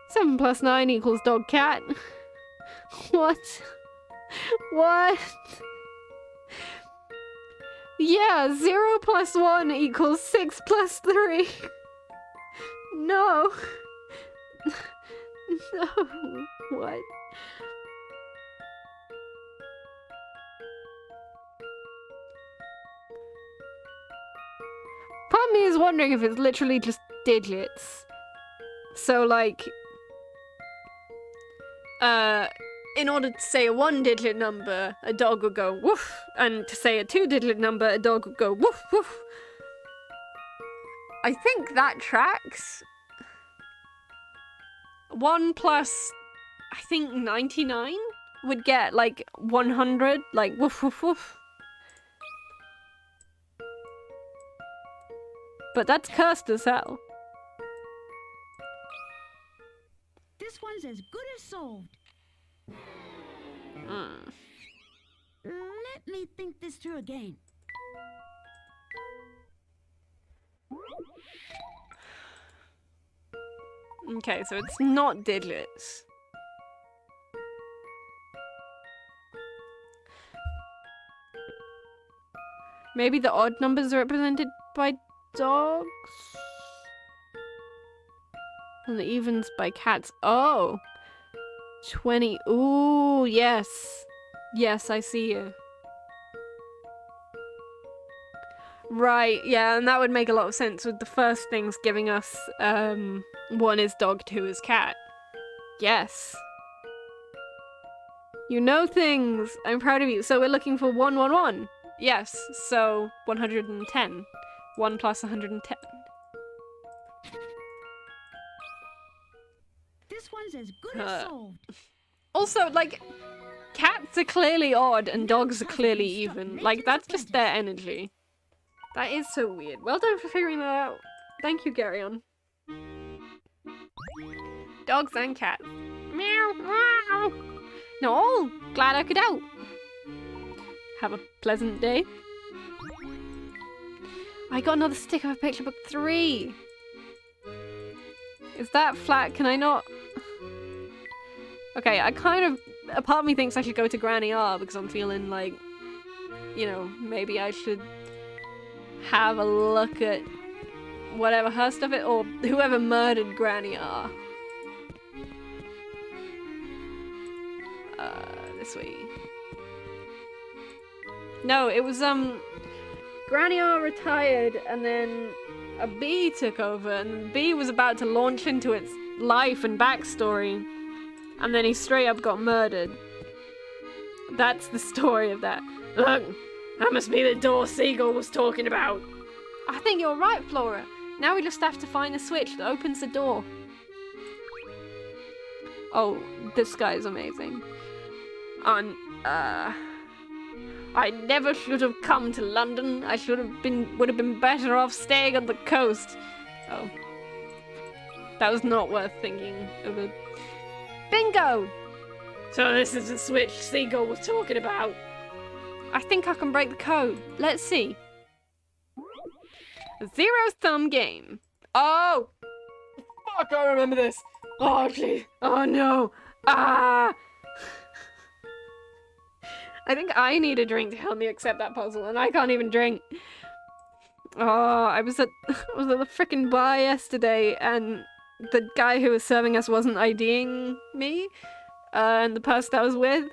7 plus 9 equals dog cat. What? What? Yeah, 0 plus 1 equals 6 plus 3. No. No. What? Part of me is wondering if it's literally just digits. So, like, in order to say a 1-digit number, a dog would go woof, and to say a 2-digit number, a dog would go woof woof. I think that tracks. 1 plus, I think 99 would get like 100, like woof woof woof. But that's cursed as hell. This one's as good as solved. Let me think this through again. Okay, so it's not digits. Maybe the odd numbers are represented by dogs? And the evens by cats. Oh! 20. Ooh, yes. Yes, I see you. Right, yeah, and that would make a lot of sense with the first things giving us, 1 is dog, 2 is cat. Yes. You know things. I'm proud of you. So we're looking for 111. Yes, so 110. 1 plus 110. This one's as good as solved. Also, like, cats are clearly odd and dogs are clearly even. Like, that's just their energy. That is so weird. Well done for figuring that out. Thank you, Garyon. Dogs and cats. Meow, meow. No, glad I could help. Have a pleasant day. I got another stick of a picture book 3. Is that flat? Can I not? Okay, I kind of... A part of me thinks I should go to Granny R because I'm feeling like, you know, maybe I should have a look at whatever her stuff is, or whoever murdered Granny R. This way. No, it was, Granny R retired, and then a bee took over, and the bee was about to launch into its life and backstory, and then he straight up got murdered. That's the story of that. Look, that must be the door Seagull was talking about. I think you're right, Flora. Now we just have to find the switch that opens the door. Oh, this guy's amazing. I never should have come to London. I would have been better off staying on the coast. Oh. That was not worth thinking of a... Bingo! So this is the switch Seagull was talking about. I think I can break the code. Let's see. Zero Thumb Game. Oh! Fuck, I remember this. Oh, jeez. Oh, no. Ah! I think I need a drink to help me accept that puzzle, and I can't even drink. Oh, I was at the frickin' bar yesterday, and the guy who was serving us wasn't IDing me, and the person I was with,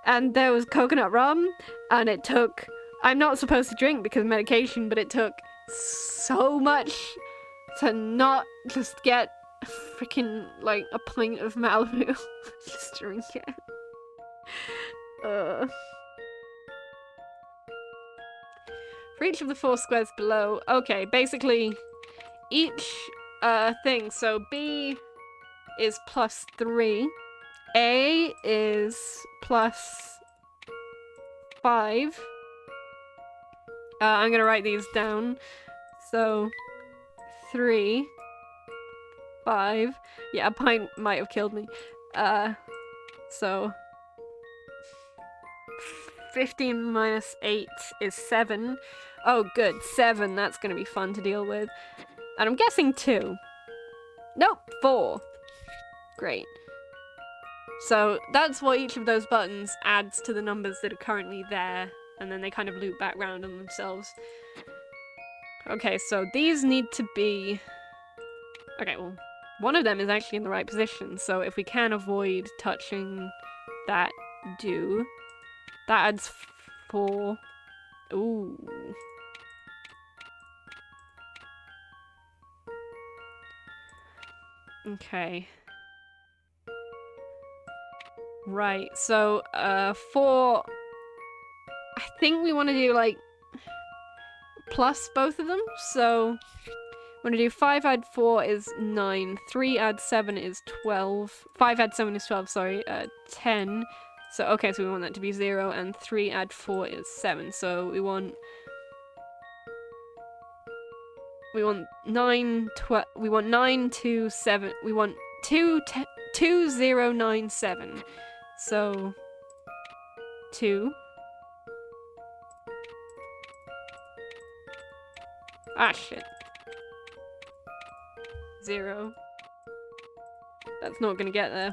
and there was coconut rum, and it took... I'm not supposed to drink because of medication, but it took so much to not just get frickin' like a pint of Malibu. Just drink it. For each of the 4 squares below, okay, basically each thing, so B is +3, A is +5. I'm gonna write these down. So 3, 5. Yeah, a pint might have killed me. So 15 minus 8 is 7. Oh, good. 7. That's going to be fun to deal with. And I'm guessing 2. Nope, 4. Great. So that's what each of those buttons adds to the numbers that are currently there. And then they kind of loop back round on themselves. Okay, so these need to be... Okay, well, one of them is actually in the right position. So if we can avoid touching that, do... That adds 4. Ooh. Okay. Right, so, 4... I think we want to do, like, plus both of them, so... We want to do 5 add 4 is 9, 3 add 7 is 12, 5 add 7 is 12, sorry, 10... So, okay, so we want that to be 0, and 3 add 4 is 7, so we want 9, 12, we want 9, 2, 7, we want 2, 0, 9, 7, so 2, ah, shit, 0, that's not gonna get there.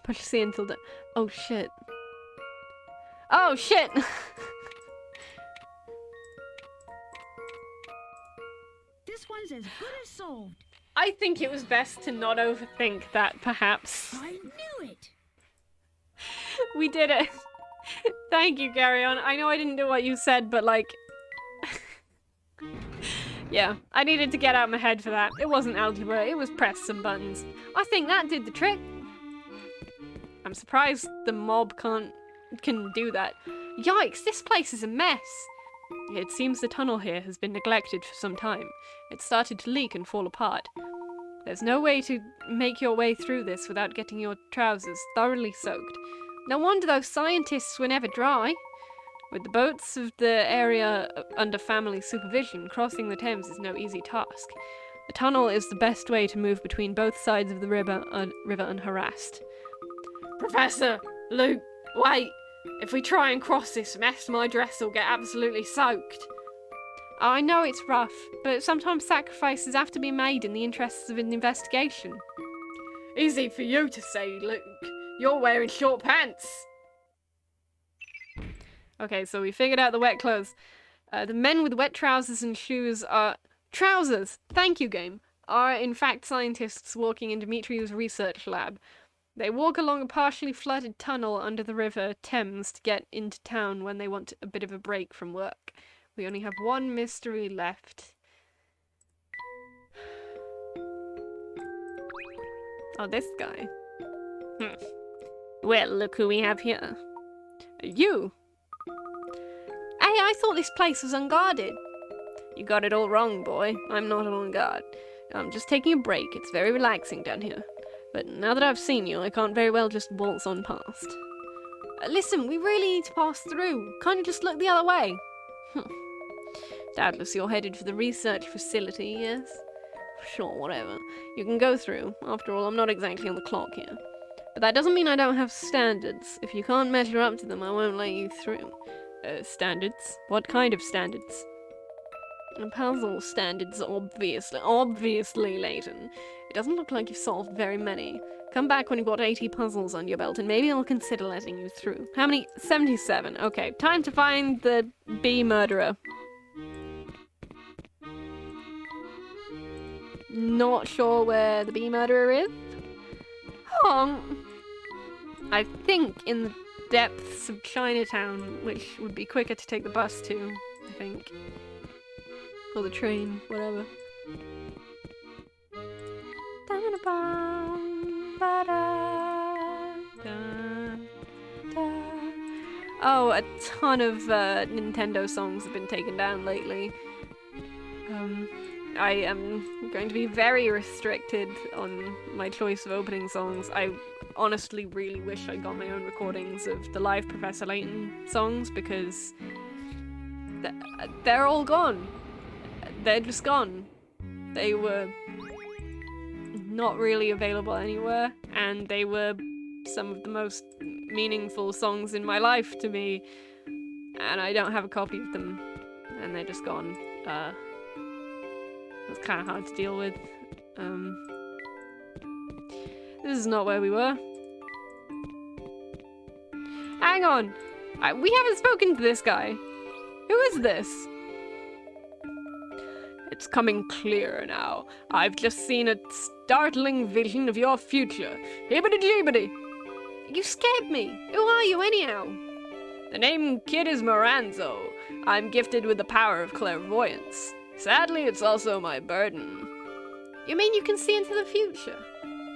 Push C until the... Oh, shit. Oh, shit! This one's as good as solved. I think it was best to not overthink that, perhaps. I knew it. We did it. Thank you, Carry On. I know I didn't do what you said, but, like... Yeah, I needed to get out my head for that. It wasn't algebra, it was press some buttons. I think that did the trick. I'm surprised the mob can do that. Yikes, this place is a mess! It seems the tunnel here has been neglected for some time. It started to leak and fall apart. There's no way to make your way through this without getting your trousers thoroughly soaked. No wonder those scientists were never dry. With the boats of the area under family supervision, crossing the Thames is no easy task. The tunnel is the best way to move between both sides of the river unharassed. Professor! Luke! Wait! If we try and cross this mess, my dress will get absolutely soaked. I know it's rough, but sometimes sacrifices have to be made in the interests of an investigation. Easy for you to say, Luke. You're wearing short pants. Okay, so we figured out the wet clothes. The men with wet trousers and shoes are... Trousers! Thank you, game. Are in fact scientists walking in Dimitri's research lab. They walk along a partially flooded tunnel under the river Thames to get into town when they want a bit of a break from work. We only have one mystery left. Oh, this guy. Well, look who we have here. You! Hey, I thought this place was unguarded. You got it all wrong, boy. I'm not on guard. I'm just taking a break. It's very relaxing down here. But now that I've seen you, I can't very well just waltz on past. Listen, we really need to pass through. Can't you just look the other way? Doubtless you're headed for the research facility, yes? Sure, whatever. You can go through. After all, I'm not exactly on the clock here. But that doesn't mean I don't have standards. If you can't measure up to them, I won't let you through. Standards? What kind of standards? Puzzle standards, obviously, Leighton. It doesn't look like you've solved very many. Come back when you've got 80 puzzles on your belt, and maybe I'll consider letting you through. How many? 77. Okay, time to find the bee murderer. Not sure where the bee murderer is. I think in the depths of Chinatown, which would be quicker to take the bus to, I think. Or the train, whatever. Oh, a ton of Nintendo songs have been taken down lately. I am going to be very restricted on my choice of opening songs. I honestly really wish I got my own recordings of the live Professor Layton songs, because they're all gone. They're just gone. They were not really available anywhere, and they were some of the most meaningful songs in my life to me, and I don't have a copy of them, and they're just gone. It's kind of hard to deal with. This is not where we were. Hang on! We haven't spoken to this guy. Who is this? It's coming clearer now. I've just seen a startling vision of your future. Hibbity-jeebity! You scared me. Who are you, anyhow? The name Kid is Moranzo. I'm gifted with the power of clairvoyance. Sadly, it's also my burden. You mean you can see into the future?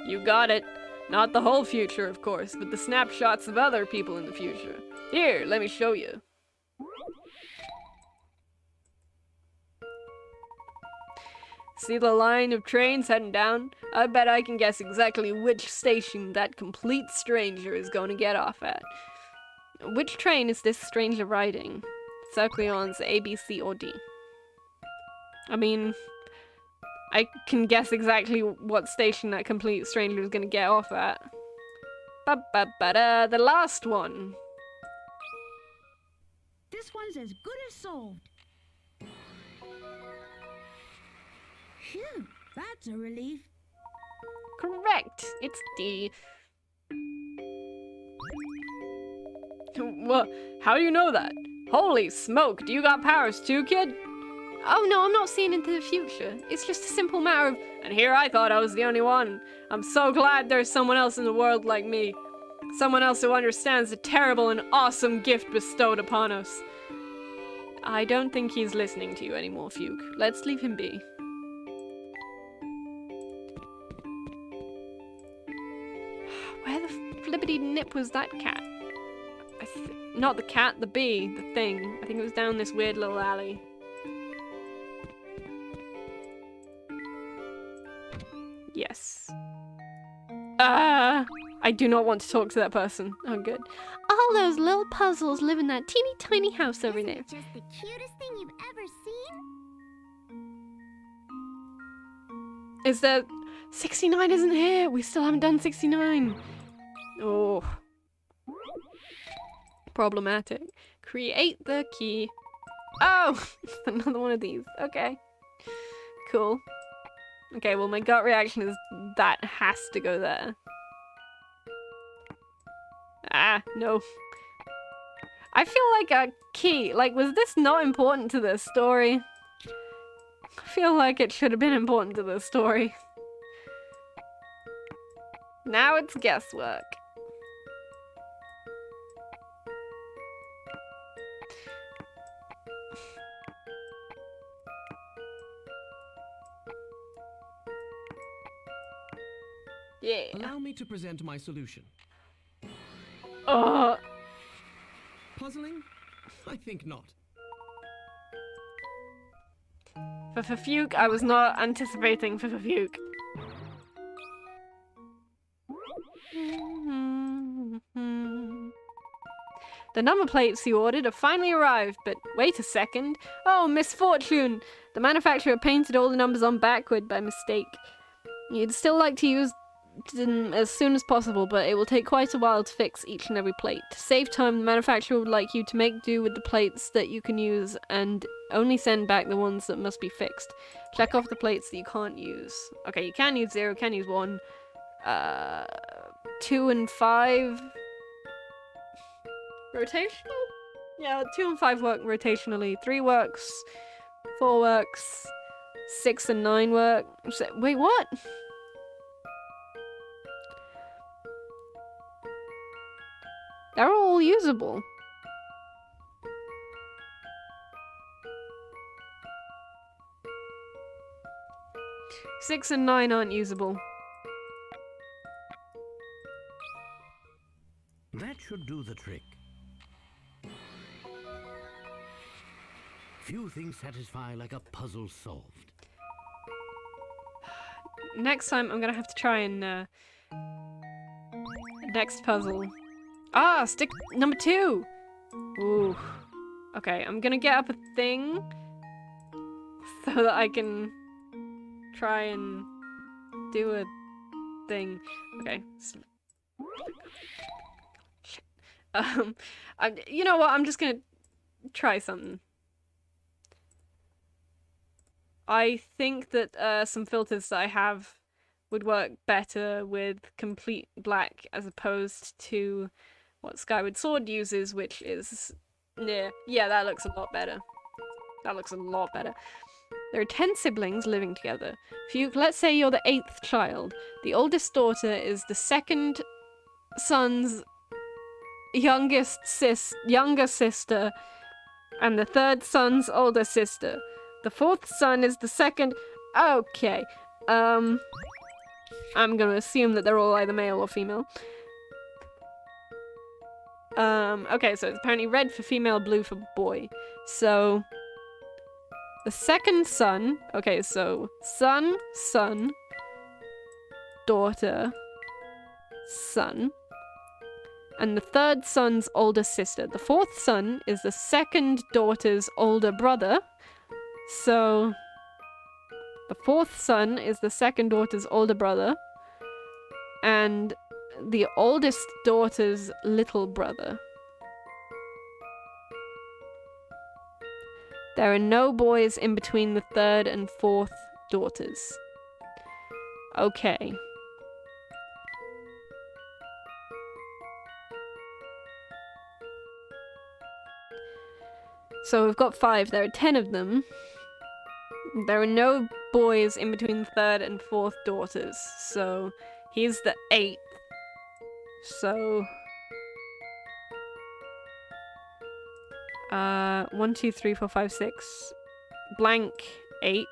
You got it. Not the whole future, of course, but the snapshots of other people in the future. Here, let me show you. See the line of trains heading down? I bet I can guess exactly which station that complete stranger is going to get off at. Which train is this stranger riding? Circleons A, B, C, or D? I mean, I can guess exactly what station that complete stranger is going to get off at. Ba-ba-ba-da, the last one. This one's as good as solved. Phew, that's a relief. Correct, it's D. What? How do you know that? Holy smoke, do you got powers too, kid? Oh no, I'm not seeing into the future. It's just a simple matter of... And here I thought I was the only one. I'm so glad there's someone else in the world like me. Someone else who understands the terrible and awesome gift bestowed upon us. I don't think he's listening to you anymore, Fuke. Let's leave him be. Where the flippity nip was that cat? Not the cat, the bee, the thing. I think it was down this weird little alley. Yes. I do not want to talk to that person. Oh, good. All those little puzzles live in that teeny tiny house over there. Just the cutest thing you've ever seen? Is there... 69 isn't here! We still haven't done 69! Oh. Problematic. Create the key. Oh! Another one of these. Okay. Cool. Okay, well my gut reaction is that has to go there. Ah, no. I feel like a key. Like, was this not important to the story? I feel like it should have been important to the story. Now it's guesswork. Yeah. Allow me to present my solution. Oh, Puzzling? I think not. for Fuke, I was not anticipating for Fuke. The number plates you ordered have finally arrived, but wait a second. Oh, misfortune! The manufacturer painted all the numbers on backward by mistake. You'd still like to use them as soon as possible, but it will take quite a while to fix each and every plate. To save time, the manufacturer would like you to make do with the plates that you can use and only send back the ones that must be fixed. Check off the plates that you can't use. Okay, you can use 0, can use 1. 2 and 5... rotational? Yeah, 2 and 5 work rotationally. 3 works. 4 works. 6 and 9 work. Wait, what? They're all usable. Six and 9 aren't usable. That should do the trick. Few things satisfy like a puzzle solved. Next time I'm gonna have to try and next puzzle. Ah, stick number 2! Ooh. Okay, I'm gonna get up a thing so that I can try and do a thing. Okay. Shit. You know what? I'm just gonna try something. I think that some filters that I have would work better with complete black as opposed to what Skyward Sword uses, which is... yeah, that looks a lot better. That looks a lot better. There are 10 siblings living together. Let's say you're the 8th child. The oldest daughter is the second son's younger sister, and the third son's older sister. The 4th son is the second... Okay. I'm gonna assume that they're all either male or female. Okay, so it's apparently red for female, blue for boy. So... the second son... Okay, so... son, daughter, son. And the third son's older sister. The 4th son is the second daughter's older brother. So... the 4th son is the second daughter's older brother. And the oldest daughter's little brother. There are no boys in between the 3rd and 4th daughters. Okay. So we've got 5. There are 10 of them. There are no boys in between the 3rd and 4th daughters. So he's the 8th. So... 1, 2, 3, 4, 5, 6. Blank 8.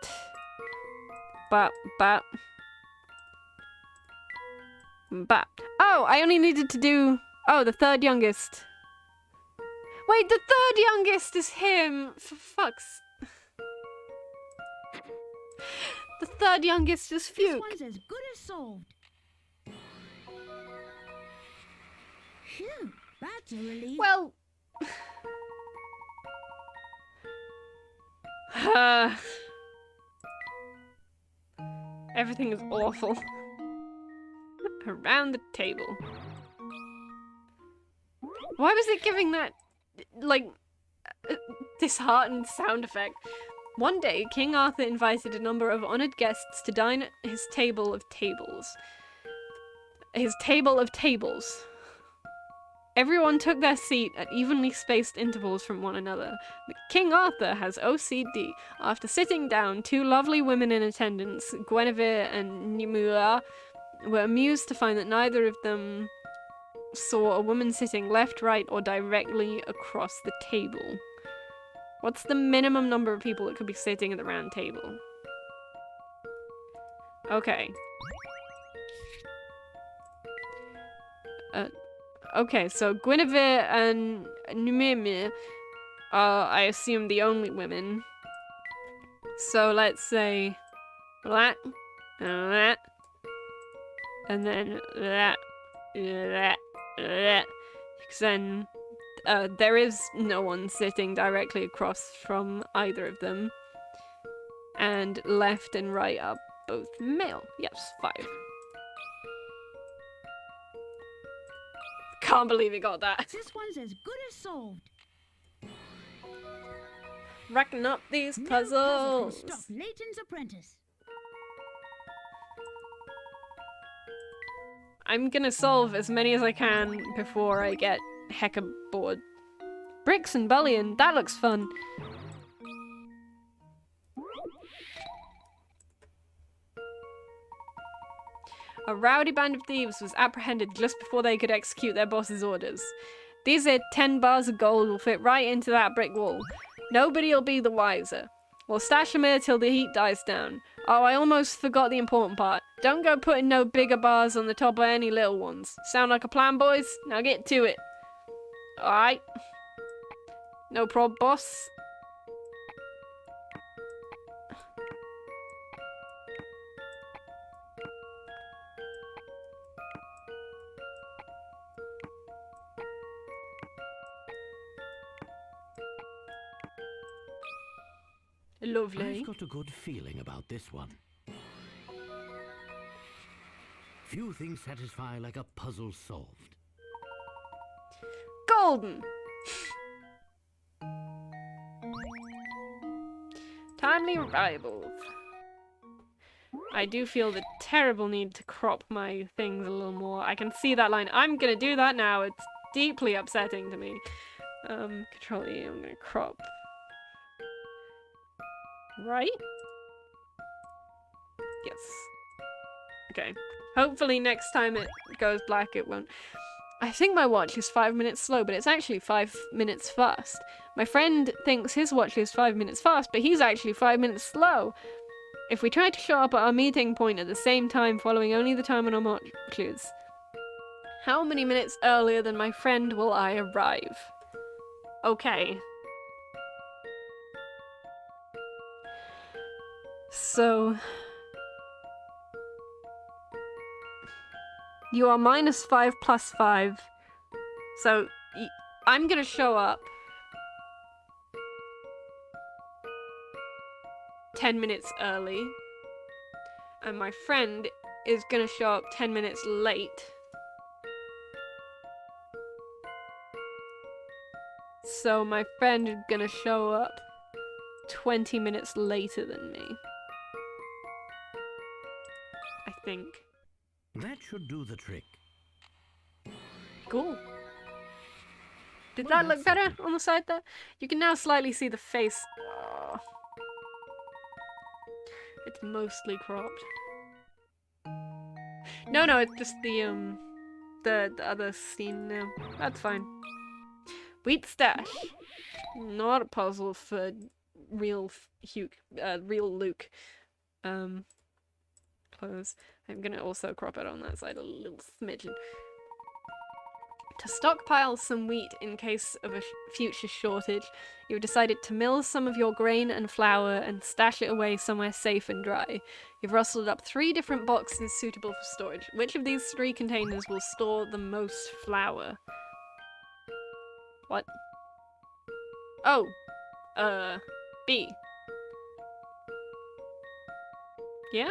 Bap. Oh, I only needed to do... oh, the 3rd youngest. Wait, the 3rd youngest is him! For fuck's... the 3rd youngest is This Fuke. one's as good as solved. Phew, that's a relief. Well... everything is awful. Around the table. Why was it giving that, like, disheartened sound effect? One day, King Arthur invited a number of honored guests to dine at his table of tables. His table of tables. Everyone took their seat at evenly spaced intervals from one another. King Arthur has OCD. After sitting down, two lovely women in attendance, Guinevere and Nimue, were amused to find that neither of them saw a woman sitting left, right, or directly across the table. What's the minimum number of people that could be sitting at the round table? Okay. Okay, so Guinevere and Numeme are, I assume, the only women. So let's say that, and then that. Because then there is no one sitting directly across from either of them. And left and right are both male. Yes, 5. Can't believe it got that. This one's as good as solved. Racking up these No puzzle puzzles. can stop Layton's apprentice. I'm gonna solve as many as I can before I get hecka bored. Bricks and bullion, that looks fun. A rowdy band of thieves was apprehended just before they could execute their boss's orders. These here 10 bars of gold will fit right into that brick wall. Nobody'll be the wiser. We'll stash them here till the heat dies down. Oh, I almost forgot the important part. Don't go putting no bigger bars on the top of any little ones. Sound like a plan, boys? Now get to it. Alright. No prob, boss. Lovely. I've got a good feeling about this one. Few things satisfy like a puzzle solved. Golden! Timely arrivals. I do feel the terrible need to crop my things a little more. I can see that line. I'm gonna do that now. It's deeply upsetting to me. Control E, I'm gonna crop. Right? Yes. Okay. Hopefully next time it goes black it won't. I think my watch is 5 minutes slow, but it's actually 5 minutes fast. My friend thinks his watch is 5 minutes fast, but he's actually 5 minutes slow. If we try to show up at our meeting point at the same time, following only the time on our watches, how many minutes earlier than my friend will I arrive? Okay. So... you are -5 plus 5. So, I'm gonna show up 10 minutes early. And my friend is gonna show up 10 minutes late. So my friend is gonna show up 20 minutes later than me. I think. That should do the trick. Cool. Did Well, that look that's better something. on the side there? You can now slightly see the face. Oh. It's mostly cropped. No, it's just the other scene now. That's fine. Wheat stash. Not a puzzle for real real Luke. Close. I'm gonna also crop it on that side a little smidgen. To stockpile some wheat in case of a future shortage, you've decided to mill some of your grain and flour and stash it away somewhere safe and dry. You've rustled up 3 different boxes suitable for storage. Which of these 3 containers will store the most flour? What? Oh! B. Yeah?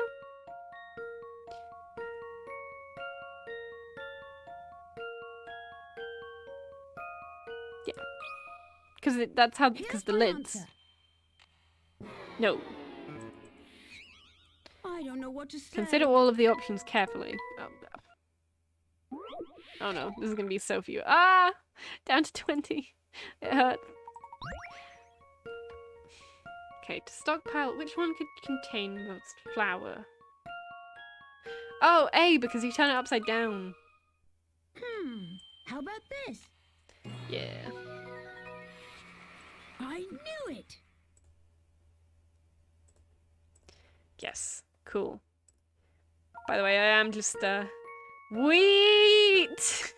Yeah. Because that's how, because Here's the my lids. answer. No. I don't know what to say. Consider all of the options carefully. Oh, Oh no, this is gonna be so few. Ah! Down to 20. It hurt. Okay, to stockpile, which one could contain most flour? Oh, A, because you turn it upside down. How about this? Yeah. I knew it. Yes. Cool. By the way, I am just, wheat!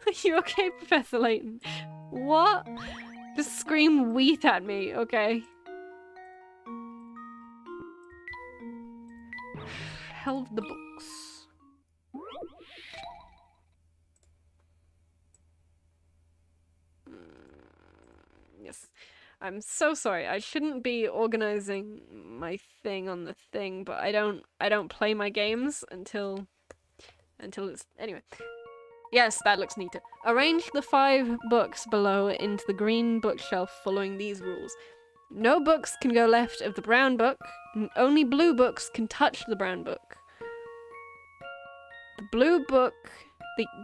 Are you okay, Professor Layton? What? Just scream wheat at me, okay? Shelve the books. Yes. I'm so sorry. I shouldn't be organizing my thing on the thing, but I don't play my games until it's anyway. Yes, that looks neater. Arrange the 5 books below into the green bookshelf following these rules. No books can go left of the brown book. Only blue books can touch the brown book. The blue book,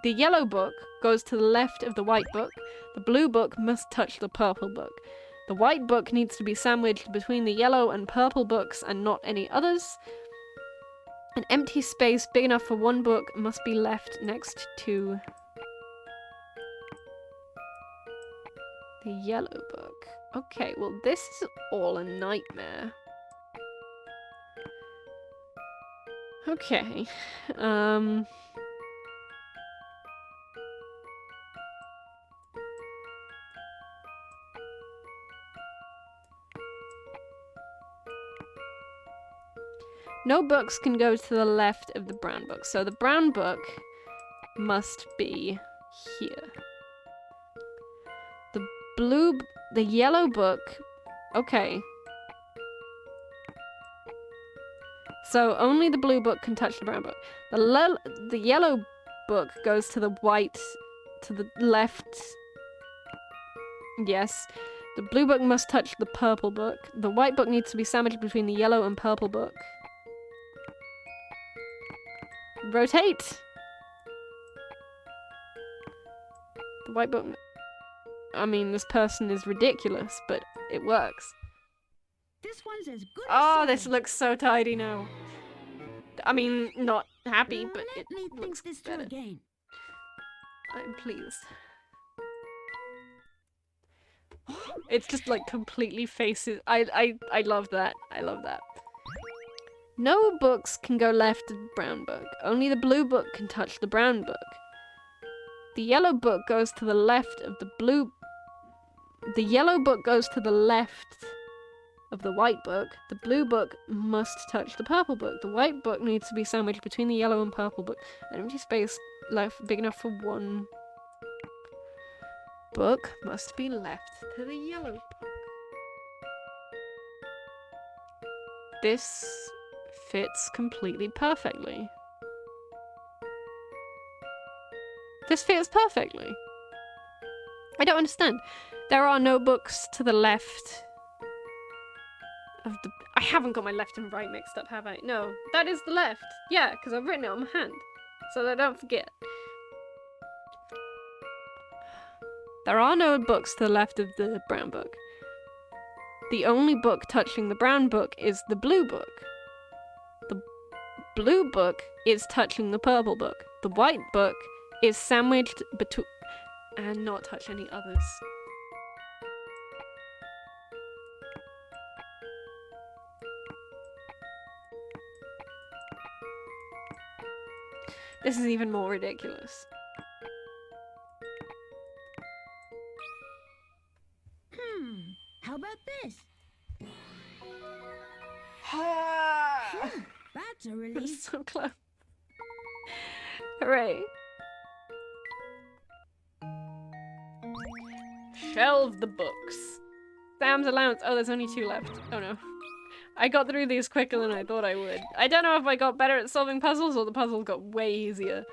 the yellow book goes to the left of the white book. The blue book must touch the purple book. The white book needs to be sandwiched between the yellow and purple books and not any others. An empty space big enough for one book must be left next to the yellow book. Okay, well this is all a nightmare. Okay, no books can go to the left of the brown book, so the brown book must be here. The yellow book, okay. So only the blue book can touch the brown book. The yellow book goes to the white, to the left. Yes. The blue book must touch the purple book. The white book needs to be sandwiched between the yellow and purple book. Rotate! The white book... I mean, this person is ridiculous, but it works. This one's as good Oh, as this solved. looks so tidy now. I mean, not happy, but Let it me think looks this better. through again. I'm pleased. It's just like completely faces. I love that. I love that. No books can go left of the brown book. Only the blue book can touch the brown book. The yellow book goes to the left of the blue... The yellow book goes to the left of the white book. The blue book must touch the purple book. The white book needs to be sandwiched between the yellow and purple book. An empty space left big enough for one book must be left to the yellow book. This fits completely perfectly. This fits perfectly. I don't understand. There are no books to the left of the... I haven't got my left and right mixed up, have I? No, that is the left. Yeah, because I've written it on my hand, so that I don't forget. There are no books to the left of the brown book. The only book touching the brown book is the blue book. The blue book is touching the purple book. The white book is sandwiched between... and not touch any others. This is even more ridiculous. How about this? That's a relief. So close. Hooray. Shelve the books. Sam's allowance. Oh, there's only 2 left. Oh no. I got through these quicker than I thought I would. I don't know if I got better at solving puzzles or the puzzles got way easier.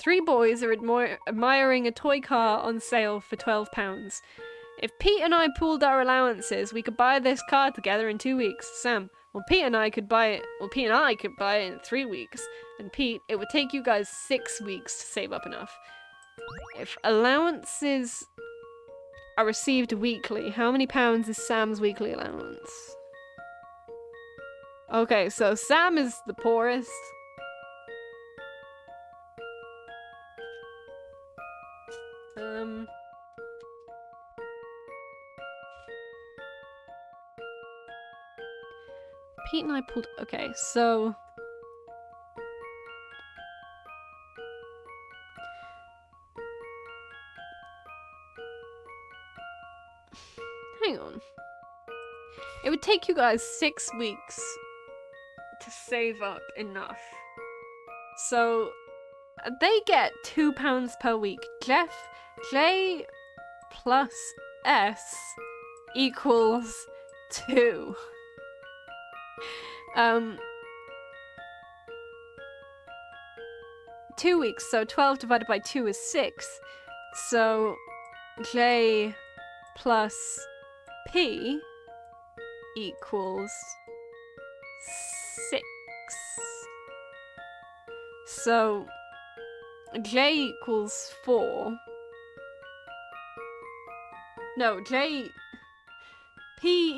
3 boys are admiring a toy car on sale for £12. If Pete and I pooled our allowances, we could buy this car together in 2 weeks. Sam, Well, Pete and I could buy it. Well, Pete and I could buy it in 3 weeks. And Pete, it would take you guys 6 weeks to save up enough. If allowances are received weekly, how many pounds is Sam's weekly allowance? Okay, so Sam is the poorest. Pete and I pulled. Okay, so. Hang on. It would take you guys 6 weeks to save up enough. So they get £2 per week. J plus S equals 2. 2 weeks, so 12 divided by 2 is 6. So J plus P equals 6. So J equals 4. No, P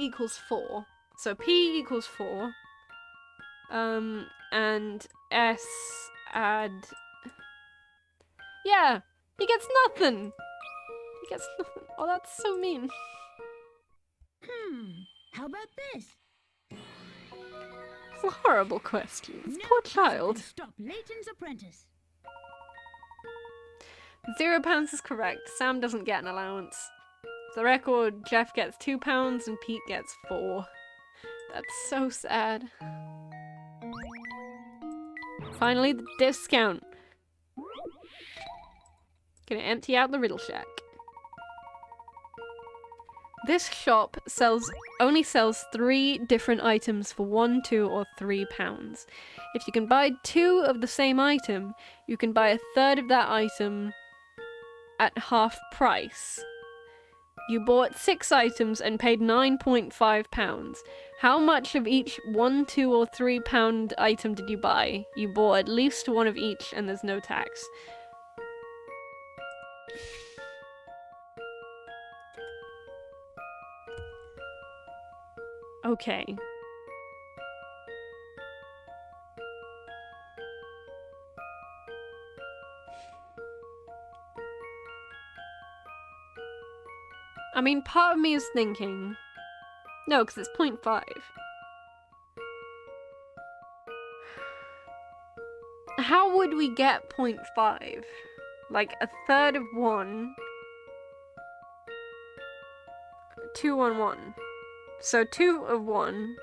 equals 4. So P equals 4. And S add. Yeah, he gets nothing. He gets nothing. Oh, that's so mean. How about this? It's a horrible question. No Poor puzzle child. can Stop Layton's apprentice. £0 is correct. Sam doesn't get an allowance. For the record, Jeff gets £2 and Pete gets 4. That's so sad. Finally, the discount. Gonna empty out the Riddle Shack. This shop only sells 3 different items for £1, £2, or £3. If you can buy 2 of the same item, you can buy a third of that item at half price. You bought 6 items and paid £9.5. How much of each £1, £2, or £3 item did you buy? You bought at least one of each and there's no tax. Okay. I mean, part of me is thinking... No, because it's 0.5. How would we get 0.5? Like, a third of 1... 2 on 1. So 2 of 1...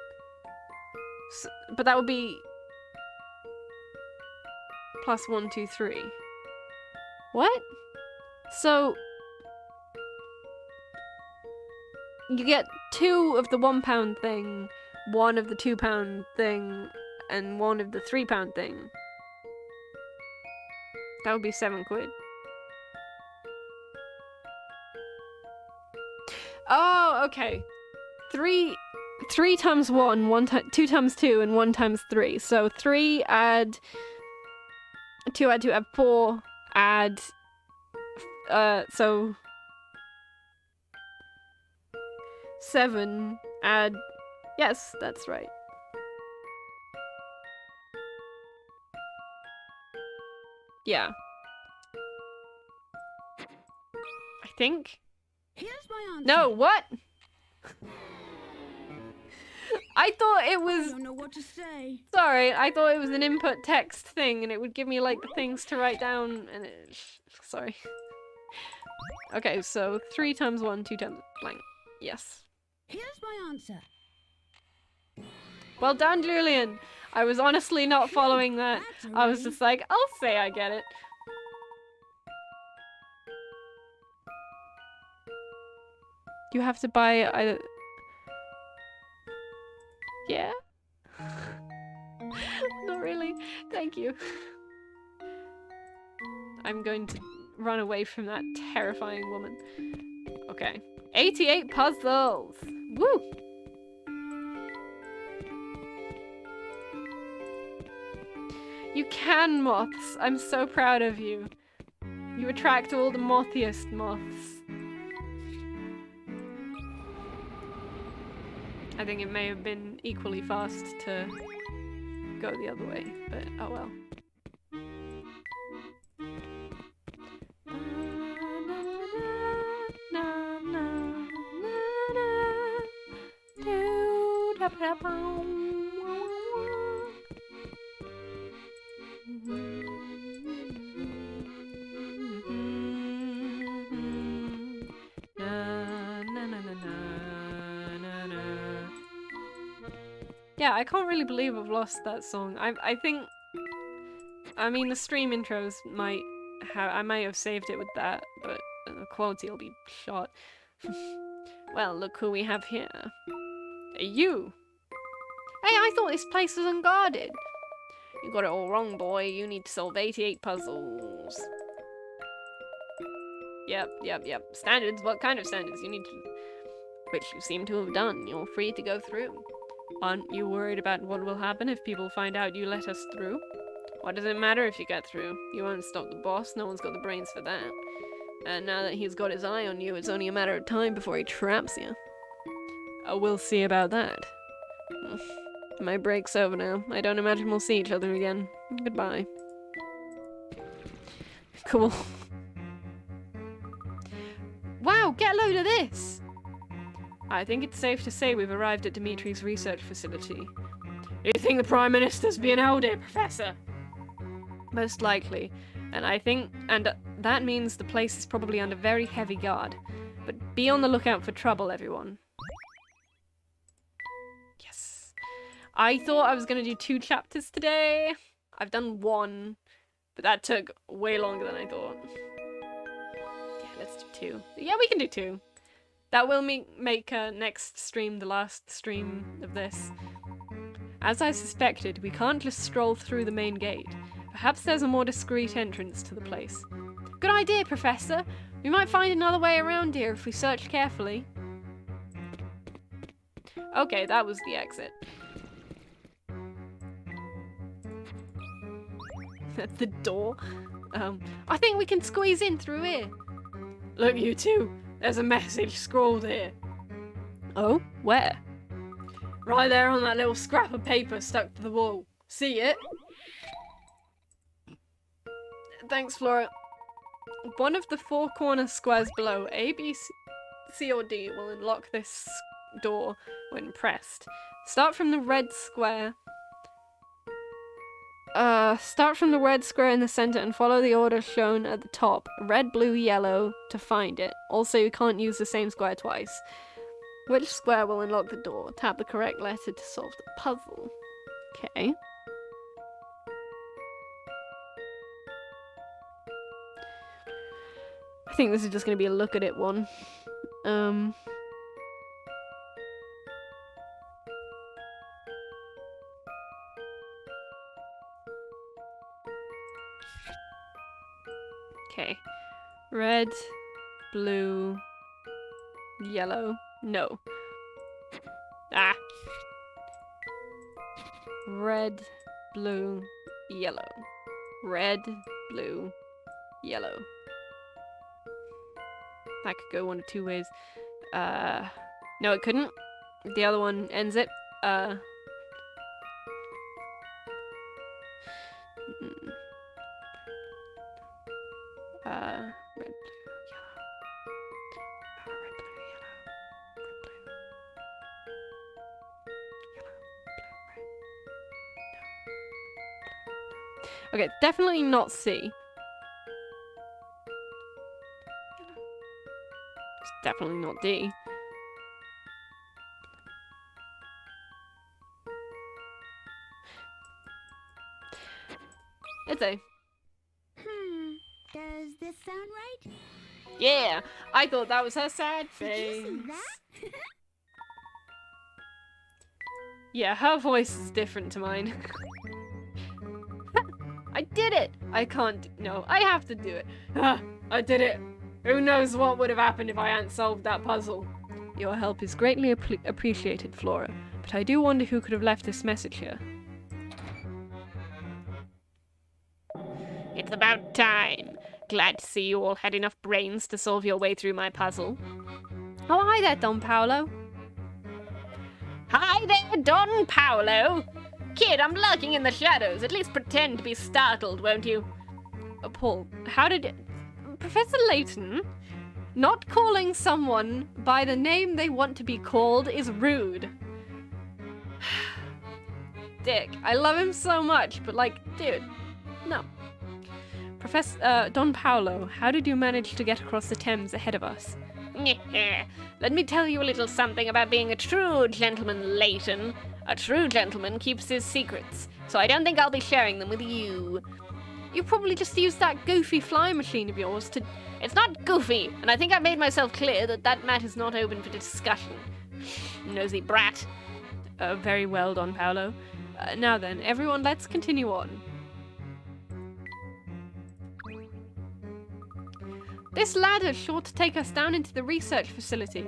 but that would be... plus 1, 2, 3. What? So... you get 2 of the £1 thing, 1 of the £2 thing, and 1 of the £3 thing. That would be 7 quid. Oh, okay. 3 times 1, 2 times 2, and 1 times 3. So 3 add 2 add 2 add 4 add so 7 add... Yes, that's right. Yeah. I think. Here's my answer. No, what? I thought it I was... don't know what to say. Sorry, I thought it was an input text thing and it would give me like the things to write down and it... Sorry. Okay, so 3 times 1, 2 times blank. Yes. Here's my answer. Well done, Julian. I was honestly not following that. That's I was alright. just like, I'll say I get it. You have to buy either... Yeah? Not really. Thank you. I'm going to run away from that terrifying woman. Okay. 88 puzzles! Woo! You can, moths. I'm so proud of you. You attract all the mothiest moths. I think it may have been equally fast to go the other way, but oh well. Yeah, I can't really believe I've lost that song. I think, I mean, the stream intros might have, I might have saved it with that, but the quality will be shot. Well, look who we have here. You! Hey, I thought this place was unguarded. You got it all wrong, boy. You need to solve 88 puzzles. Yep. Standards? What kind of standards? You need to... Which you seem to have done. You're free to go through. Aren't you worried about what will happen if people find out you let us through? What does it matter if you get through? You won't stop the boss. No one's got the brains for that. And now that he's got his eye on you, it's only a matter of time before he traps you. We'll see about that. My break's over now. I don't imagine we'll see each other again. Goodbye. Cool. Wow, get a load of this! I think it's safe to say we've arrived at Dimitri's research facility. Do you think the Prime Minister's being held here, Professor? Most likely. And that means the place is probably under very heavy guard. But be on the lookout for trouble, everyone. Yes. I thought I was going to do 2 chapters today. I've done 1, but that took way longer than I thought. Yeah, let's do 2. Yeah, we can do 2. That will make next stream the last stream of this. As I suspected, we can't just stroll through the main gate. Perhaps there's a more discreet entrance to the place. Good idea, Professor. We might find another way around here if we search carefully. Okay, that was the exit. At the door? I think we can squeeze in through here. Look, you two. There's a message scrawled here. Oh? Where? Right there on that little scrap of paper stuck to the wall. See it? Thanks, Flora. One of the 4 corner squares below, A, B, C, or D, will unlock this door when pressed. Start from the red square. Start from the red square in the center and follow the order shown at the top. Red, blue, yellow to find it. Also, you can't use the same square twice. Which square will unlock the door? Tap the correct letter to solve the puzzle. Okay. I think this is just going to be a look at it one. Okay. Red, blue, yellow. No. Ah! Red, blue, yellow. Red, blue, yellow. That could go one of 2 ways. No, it couldn't. The other one ends it. Red, blue, yellow. Red, blue, yellow. Red, blue. Yellow, blue, red. No. Okay, definitely not C. It's definitely not D. It's A. Does this sound right? Yeah, I thought that was her sad face. Did you see that? Yeah, her voice is different to mine. I did it! I can't. No, I have to do it. I did it. Who knows what would have happened if I hadn't solved that puzzle. Your help is greatly appreciated, Flora, but I do wonder who could have left this message here. About time. Glad to see you all had enough brains to solve your way through my puzzle. Oh, hi there, Don Paolo. Hi there, Don Paolo. Kid, I'm lurking in the shadows. At least pretend to be startled, won't you? Paul, how did... Professor Layton, not calling someone by the name they want to be called is rude. Dick, I love him so much, but like, dude, no. Professor, Don Paolo, how did you manage to get across the Thames ahead of us? Let me tell you a little something about being a true gentleman, Layton. A true gentleman keeps his secrets, so I don't think I'll be sharing them with you. You probably just used that goofy flying machine of yours to... It's not goofy, and I think I made myself clear that that matter's not open for discussion. Nosy brat. Very well, Don Paolo. Now then, everyone, let's continue on. This ladder's sure to take us down into the research facility.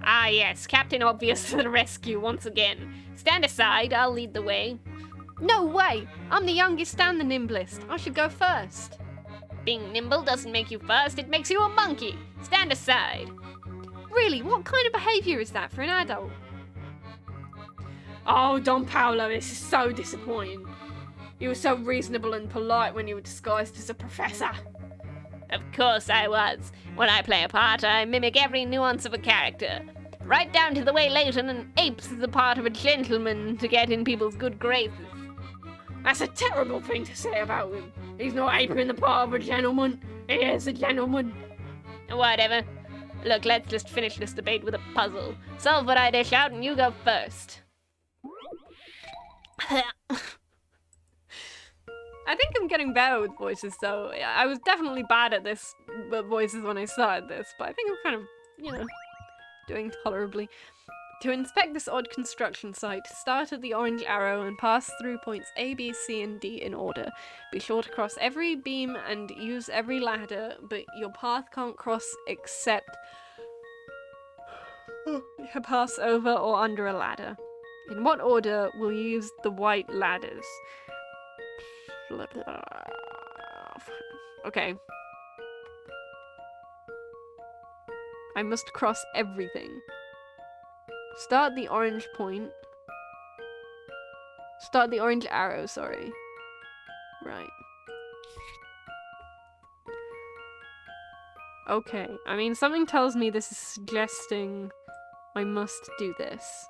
Ah yes, Captain Obvious to the rescue once again. Stand aside, I'll lead the way. No way! I'm the youngest and the nimblest. I should go first. Being nimble doesn't make you first, it makes you a monkey. Stand aside. Really, what kind of behaviour is that for an adult? Oh, Don Paolo, this is so disappointing. You were so reasonable and polite when you were disguised as a professor. Of course I was. When I play a part, I mimic every nuance of a character. Right down to the way Layton and apes the part of a gentleman to get in people's good graces. That's a terrible thing to say about him. He's not aping the part of a gentleman. He is a gentleman. Whatever. Look, let's just finish this debate with a puzzle. Solve what I dish out and you go first. I think I'm getting better with voices, though. I was definitely bad at this voices when I started this, but I think I'm kind of, you know, doing tolerably. To inspect this odd construction site, start at the orange arrow and pass through points A, B, C, and D in order. Be sure to cross every beam and use every ladder, but your path can't cross except pass over or under a ladder. In what order will you use the white ladders? Okay. I must cross everything. Start the orange point. Start the orange arrow, sorry. Right. Okay. I mean, something tells me this is suggesting I must do this.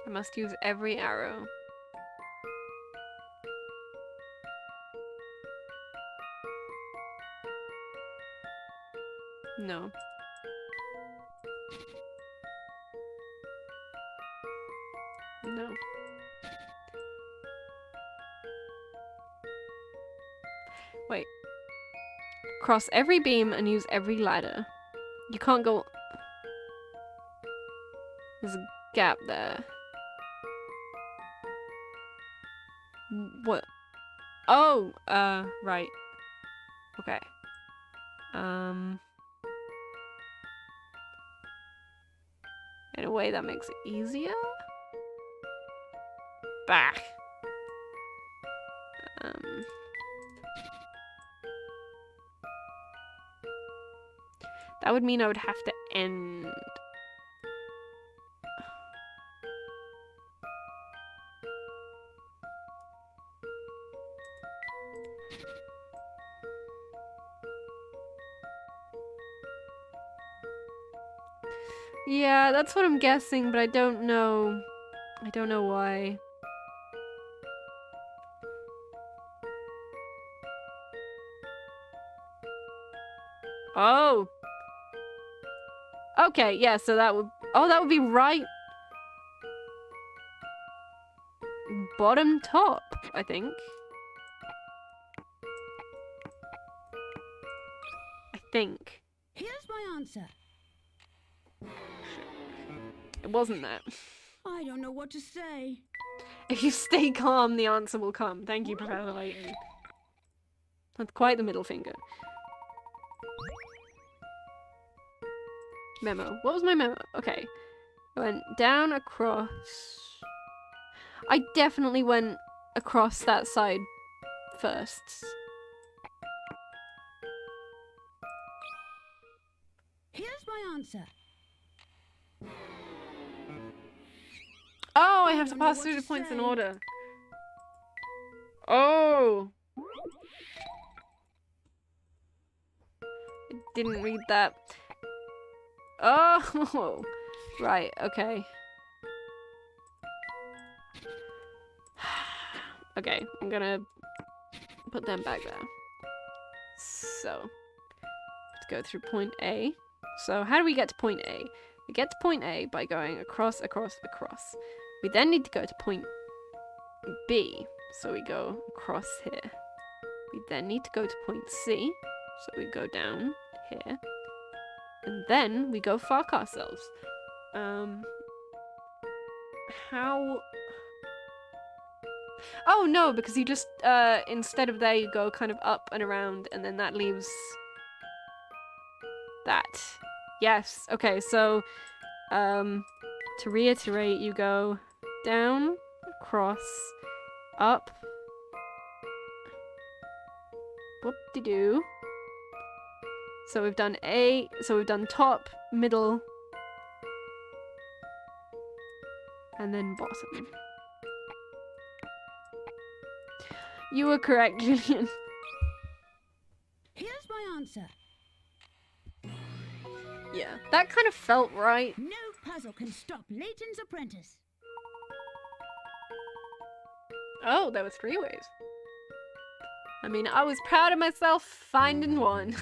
I must use every arrow. No. No. Wait. Cross every beam and use every ladder. You can't go... There's a gap there. What? Oh! Right. Okay. In a way that makes it easier? Back. That would mean I would have to end. Yeah, that's what I'm guessing, but I don't know. I don't know why. Oh! Okay, yeah, so that would... Oh, that would be right... bottom top, I think. I think. Here's my answer. It wasn't that. I don't know what to say. If you stay calm, the answer will come. Thank you, Professor Layton. That's quite the middle finger. Memo. What was my memo? Okay. I went down, across. I definitely went across that side first. Here's my answer. Oh, I have to don't know pass what through to the points in say. order. Oh. I didn't read that. Oh. Right, okay. Okay, I'm gonna put them back there. So, let's go through point A. So, how do we get to point A? We get to point A by going across, across, across. We then need to go to point B. So we go across here. We then need to go to point C. So we go down here. And then we go fuck ourselves. How... Oh no, because you just, instead of there you go kind of up and around and then that leaves... that. Yes, okay, so, to reiterate, you go down, across, up, whoop-de-doo. So we've done top, middle, and then bottom. You were correct, Julian. Here's my answer. Yeah, that kind of felt right. No puzzle can stop Layton's apprentice. Oh, there were 3 ways. I mean, I was proud of myself finding one.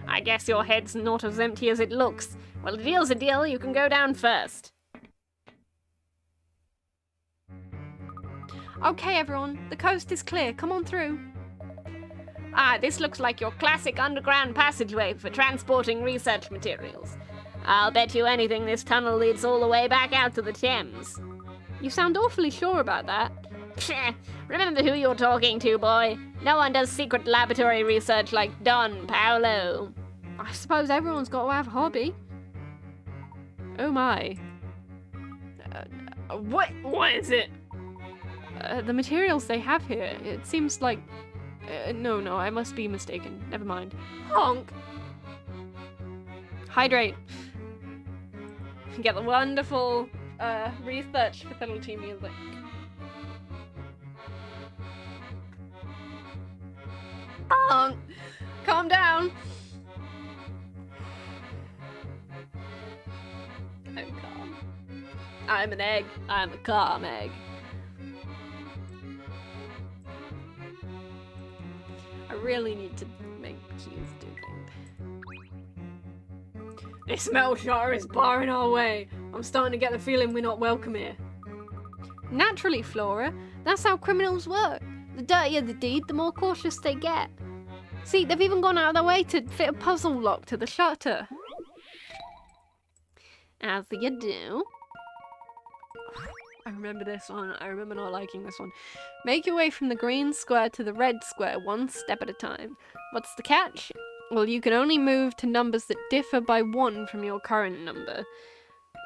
I guess your head's not as empty as it looks. Well, a deal's a deal. You can go down first. Okay, everyone, the coast is clear. Come on through. Ah, this looks like your classic underground passageway for transporting research materials. I'll bet you anything this tunnel leads all the way back out to the Thames. You sound awfully sure about that. Remember who you're talking to, boy. No one does secret laboratory research like Don Paolo. I suppose everyone's got to have a hobby. Oh my. What is it? The materials they have here. It seems like... no, I must be mistaken. Never mind. Honk! Hydrate. Get the wonderful research facility music. Honk! Calm down. I'm calm. I'm an egg. I'm a calm egg. I really need to make cheese do things. This metal shutter is barring our way. I'm starting to get the feeling we're not welcome here. Naturally, Flora. That's how criminals work. The dirtier the deed, the more cautious they get. See, they've even gone out of their way to fit a puzzle lock to the shutter. As you do. I remember this one. I remember not liking this one. Make your way from the green square to the red square, one step at a time. What's the catch? Well, you can only move to numbers that differ by 1 from your current number.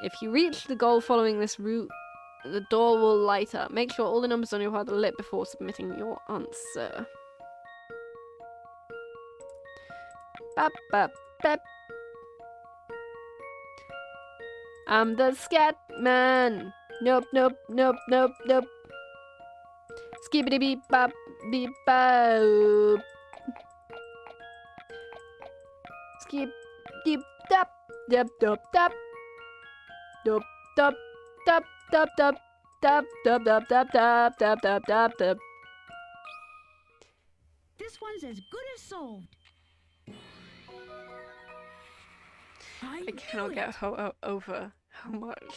If you reach the goal following this route, the door will light up. Make sure all the numbers on your card are lit before submitting your answer. Bap, bap, bap. I'm the scat man. Nope. Skibbity beep bop beep boop. Skip deep dap dap dap dap. Dop dop dap dap dap dap dap dap dap dap dap dap dap dap. This one's as good as solved. I cannot get over how much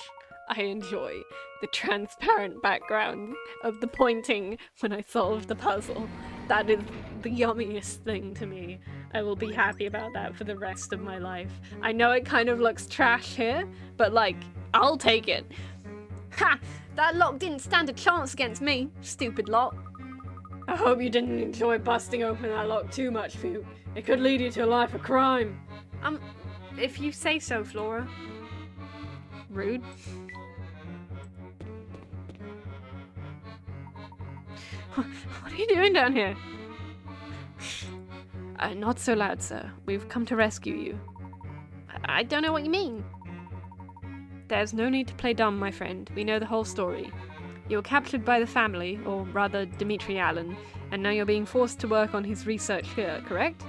I enjoy the transparent background of the pointing when I solve the puzzle. That is the yummiest thing to me. I will be happy about that for the rest of my life. I know it kind of looks trash here, but like, I'll take it. Ha! That lock didn't stand a chance against me, stupid lock. I hope you didn't enjoy busting open that lock too much, Fu. It could lead you to a life of crime. If you say so, Flora. Rude. What are you doing down here? Not so loud, sir. We've come to rescue you. I don't know what you mean. There's no need to play dumb, my friend. We know the whole story. You were captured by the family, or rather Dimitri Allen, and now you're being forced to work on his research here, correct?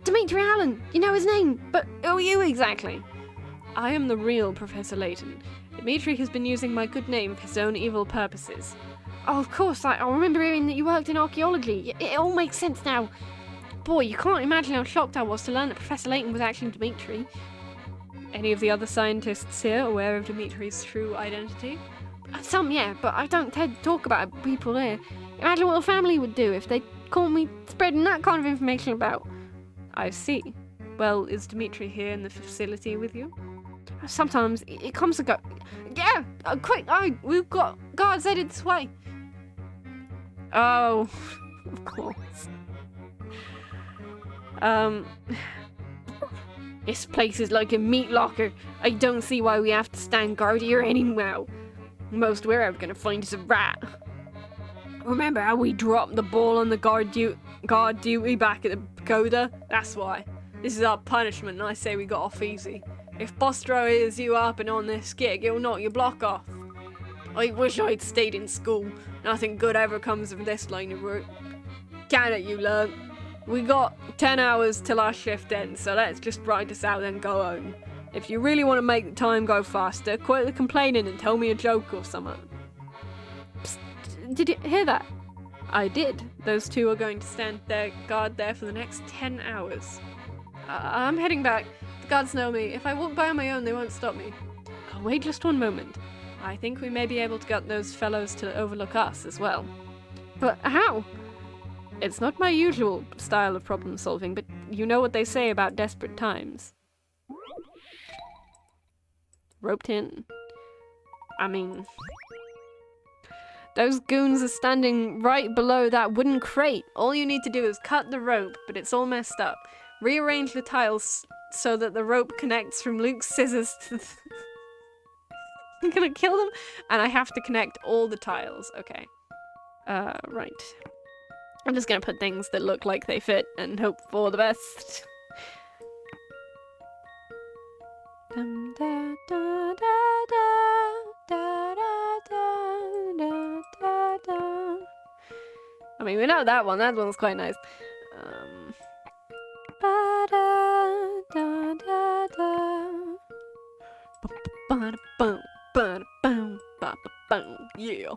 Dimitri Allen! You know his name! But who are you exactly? I am the real Professor Layton. Dimitri has been using my good name for his own evil purposes. Oh, of course, I remember hearing that you worked in archaeology. It all makes sense now. Boy, you can't imagine how shocked I was to learn that Professor Layton was actually Dimitri. Any of the other scientists here aware of Dimitri's true identity? Some, yeah, but I don't tend to talk about people there. Imagine what the family would do if they caught me spreading that kind of information about. I see. Well, is Dimitri here in the facility with you? Sometimes it comes to go. Yeah, quick! We've got guards headed this way. Oh, of course. This place is like a meat locker. I don't see why we have to stand guard here anymore. Most we're ever gonna find is a rat. Remember how we dropped the ball on the guard duty back at the pagoda? That's why. This is our punishment, and I say we got off easy. If Bostro hears you up and on this gig, he'll knock your block off. I wish I'd stayed in school. Nothing good ever comes of this line of work. Can it, you learn? We got 10 hours till our shift ends, so let's just ride this out and go home. If you really want to make the time go faster, quit the complaining and tell me a joke or something. Psst, did you hear that? I did. Those two are going to stand their guard there for the next 10 hours. I'm heading back. The guards know me. If I walk by on my own, they won't stop me. Oh, wait just one moment. I think we may be able to get those fellows to overlook us as well. But how? It's not my usual style of problem solving, but you know what they say about desperate times. Roped in. I mean, those goons are standing right below that wooden crate. All you need to do is cut the rope, but it's all messed up. Rearrange the tiles so that the rope connects from Luke's scissors to the... I'm gonna kill them, and I have to connect all the tiles. Okay. Right. I'm just gonna put things that look like they fit and hope for the best. Dum, da, da, da, da, da, da, da, da, da. I mean, we know that one. That one's quite nice. Ba, da, da, da, da. Ba, da, boom, ba, da, boom, ba, ba, boom. Yeah.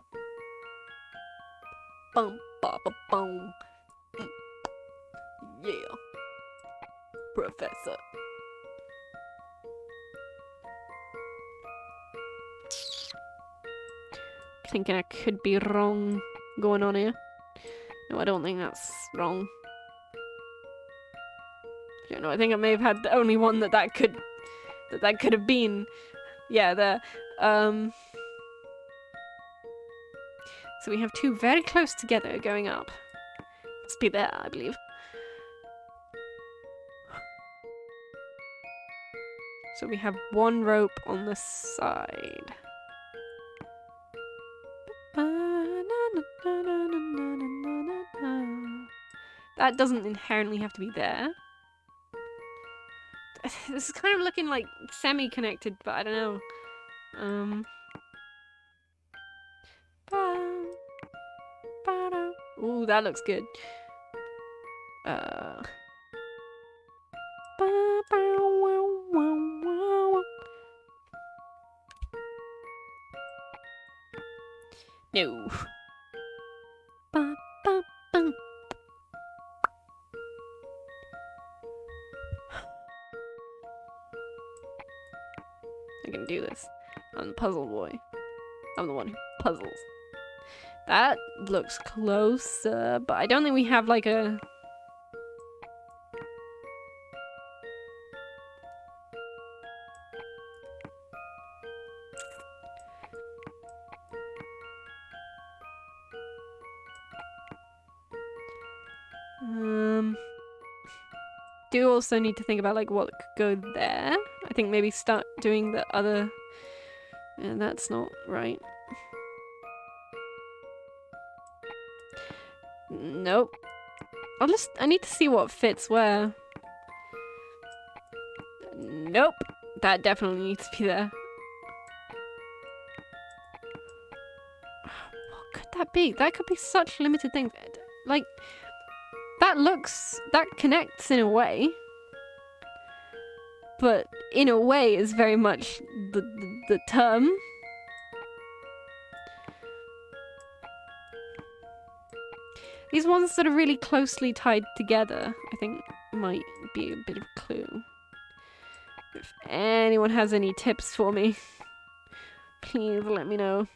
Bum, ba, ba, boom. Yeah. Professor. Thinking I could be wrong going on here. No, I don't think that's wrong. You know, I think I may have had the only one that could have been. Yeah, there. So we have two very close together going up. Must be there, I believe. So we have one rope on the side. That doesn't inherently have to be there. This is kind of looking like semi-connected, but I don't know. Ooh, that looks good. No. I can do this. I'm the puzzle boy. I'm the one who puzzles. That looks closer, but I don't think we have like a... do also need to think about like what could go there. I think maybe start doing the other... And that's not right. Nope. I need to see what fits where. Nope. That definitely needs to be there. What could that be? That could be such limited things. Like, that connects in a way. But in a way is very much the term. These ones that are really closely tied together, I think, might be a bit of a clue. If anyone has any tips for me, please let me know.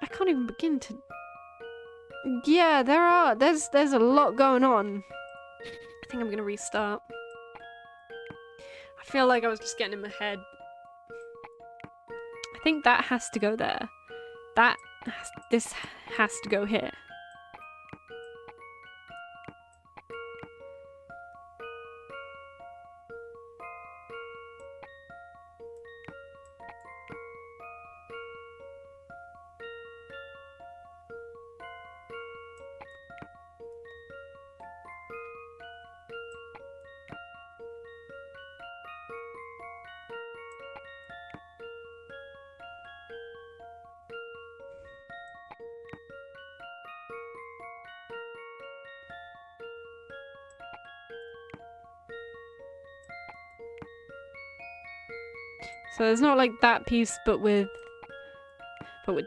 I can't even begin to... Yeah, there's a lot going on. I think I'm gonna restart. I feel like I was just getting in my head. I think that has to go there. This has to go here. So there's not like that piece, but with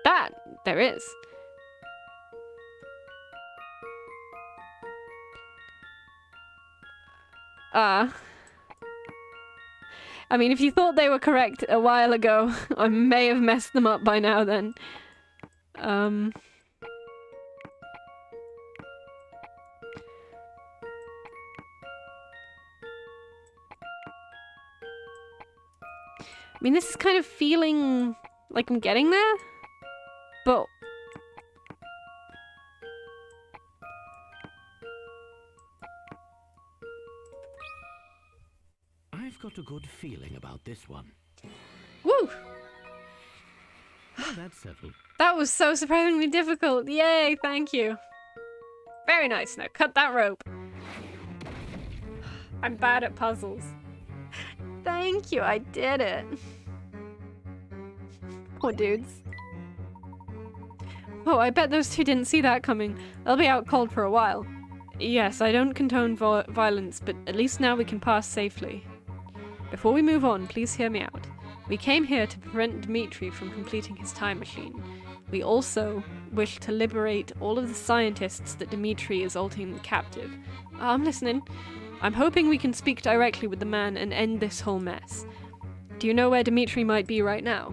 that, there is. I mean, if you thought they were correct a while ago, I may have messed them up by now then. I mean, this is kind of feeling like I'm getting there, but... I've got a good feeling about this one. Woo! Well, that's settled. That was so surprisingly difficult. Yay, thank you. Very nice. Now cut that rope. I'm bad at puzzles. Thank you, I did it. Poor dudes. Oh, I bet those two didn't see that coming. They'll be out cold for a while. Yes, I don't condone violence, but at least now we can pass safely. Before we move on, please hear me out. We came here to prevent Dmitri from completing his time machine. We also wish to liberate all of the scientists that Dmitri is ultimately captive. I'm listening. I'm hoping we can speak directly with the man and end this whole mess. Do you know where Dmitri might be right now?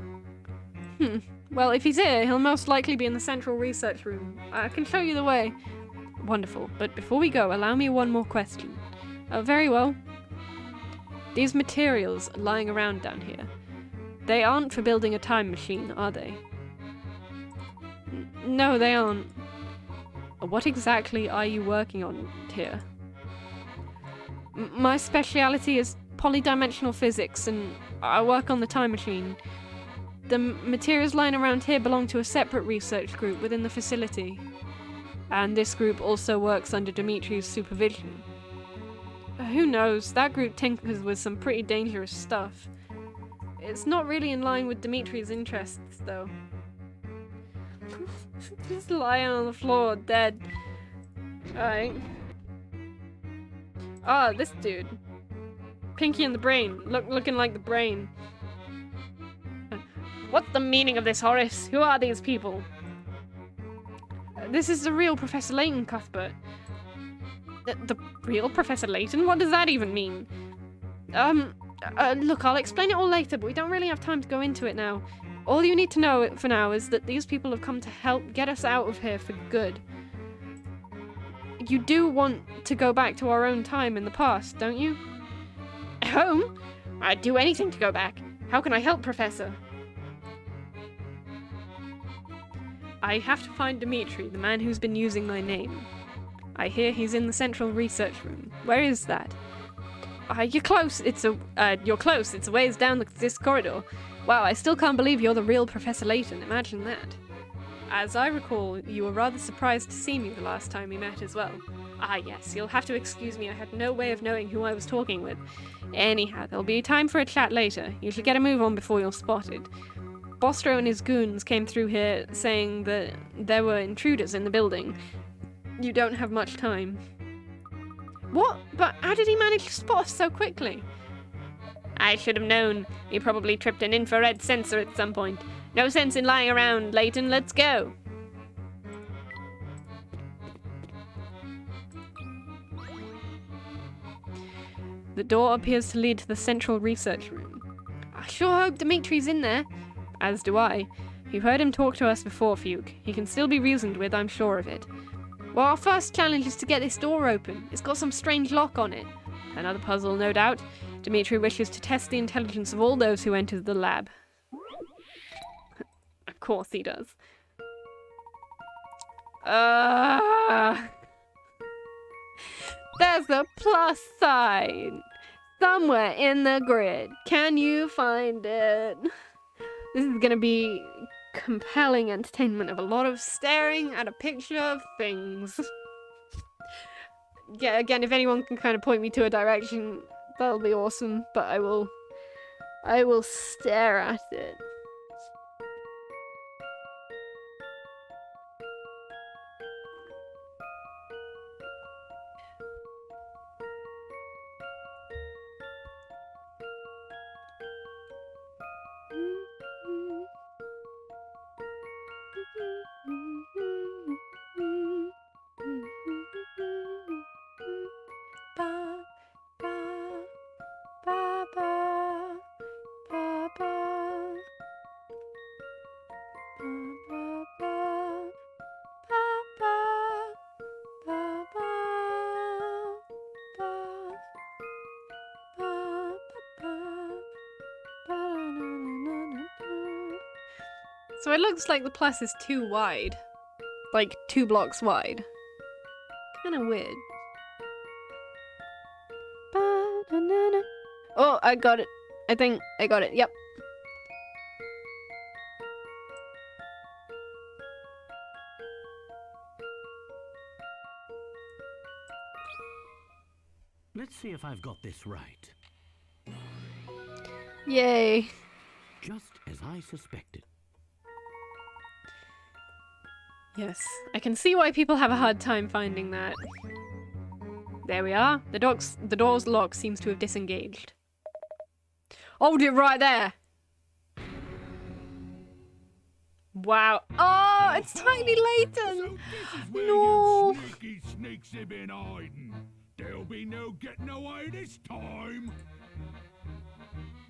Well, if he's here, he'll most likely be in the central research room. I can show you the way. Wonderful, but before we go, allow me one more question. Very well. These materials lying around down here, they aren't for building a time machine, are they? No, they aren't. What exactly are you working on here? My speciality is polydimensional physics, and I work on the time machine. The materials lying around here belong to a separate research group within the facility. And this group also works under Dimitri's supervision. Who knows, that group tinkers with some pretty dangerous stuff. It's not really in line with Dimitri's interests, though. Just lying on the floor, dead. Alright. Ah, this dude. Pinky and the Brain. Looking like the Brain. What's the meaning of this, Horace? Who are these people? This is the real Professor Layton, Cuthbert. The real Professor Layton? What does that even mean? Look, I'll explain it all later, but we don't really have time to go into it now. All you need to know for now is that these people have come to help get us out of here for good. You do want to go back to our own time in the past, don't you? Home? I'd do anything to go back. How can I help, Professor? I have to find Dimitri, the man who's been using my name. I hear he's in the central research room. Where is that? You're close. You're close. It's a ways down this corridor. Wow, I still can't believe you're the real Professor Layton. Imagine that. As I recall, you were rather surprised to see me the last time we met as well. Ah, yes, you'll have to excuse me. I had no way of knowing who I was talking with. Anyhow, there'll be time for a chat later. You should get a move on before you're spotted. Bostro and his goons came through here saying that there were intruders in the building. You don't have much time. What? But how did he manage to spot us so quickly? I should have known. He probably tripped an infrared sensor at some point. No sense in lying around, Layton. Let's go. The door appears to lead to the central research room. I sure hope Dimitri's in there. As do I. You've heard him talk to us before, Fuke. He can still be reasoned with, I'm sure of it. Well, our first challenge is to get this door open. It's got some strange lock on it. Another puzzle, no doubt. Dimitri wishes to test the intelligence of all those who enter the lab. Of course he does. There's a plus sign somewhere in the grid. Can you find it? This is going to be compelling entertainment of a lot of staring at a picture of things. Yeah, again, if anyone can kind of point me to a direction, that'll be awesome, but I will stare at it. So it looks like the plus is too wide. Like 2 blocks wide. Kinda weird. Oh, I got it. I think I got it. Yep. Let's see if I've got this right. Yay. Just as I suspected. Yes, I can see why people have a hard time finding that. There we are. The door's lock seems to have disengaged. Hold it right there! Wow. Oh, it's Tiny Layton! No! Sneaky sneaks have been hiding. There'll be no getting away this time.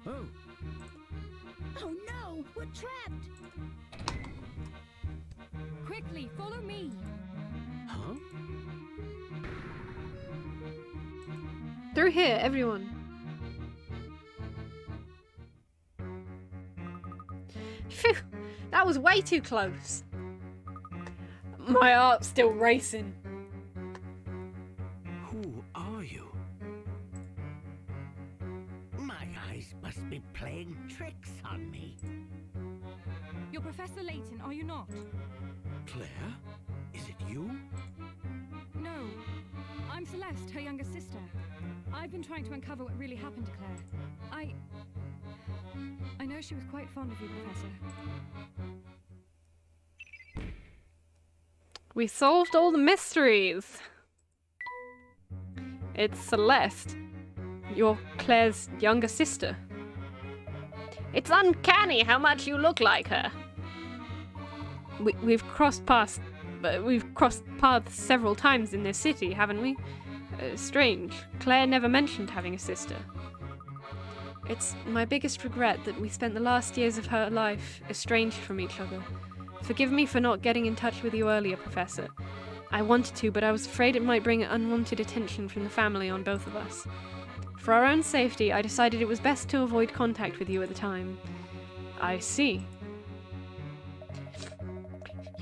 Oh, Oh no, we're trapped. Quickly, follow me. huh? Through here, everyone. Phew, that was way too close. My heart's still racing. Who are you? My eyes must be playing tricks on me. You're Professor Layton, are you not? Claire? Is it you? No. I'm Celeste, her younger sister. I've been trying to uncover what really happened to Claire. I know she was quite fond of you, Professor. We solved all the mysteries. It's Celeste. You're Claire's younger sister. It's uncanny how much you look like her. We've crossed paths but we've crossed paths several times in this city, haven't we? Strange. Claire never mentioned having a sister. It's my biggest regret that we spent the last years of her life estranged from each other. Forgive me for not getting in touch with you earlier, Professor. I wanted to, but I was afraid it might bring unwanted attention from the family on both of us. For our own safety, I decided it was best to avoid contact with you at the time. I see.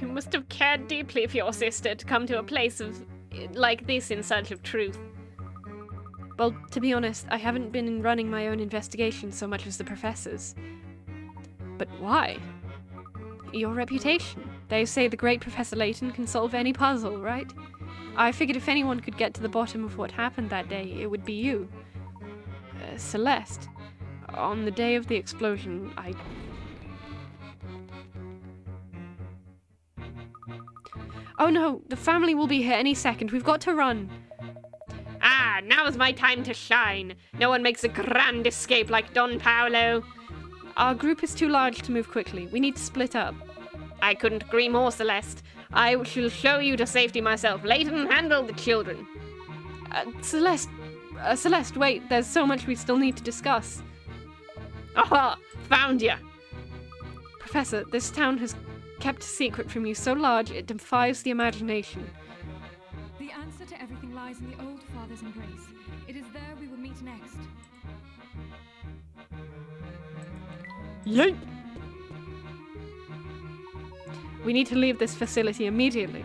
You must have cared deeply for your sister to come to a place like this in search of truth. Well, to be honest, I haven't been running my own investigation so much as the professor's. But why? Your reputation. They say the great Professor Layton can solve any puzzle, right? I figured if anyone could get to the bottom of what happened that day, it would be you. Celeste. On the day of the explosion, Oh no, the family will be here any second. We've got to run. Ah, now's my time to shine. No one makes a grand escape like Don Paolo. Our group is too large to move quickly. We need to split up. I couldn't agree more, Celeste. I shall show you to safety myself. Layton, handle the children. Celeste, wait. There's so much we still need to discuss. Aha! Found ya! Professor, this town has kept a secret from you so large it defies the imagination. The answer to everything lies in the old father's embrace. It is there we will meet next. Yeet! We need to leave this facility immediately.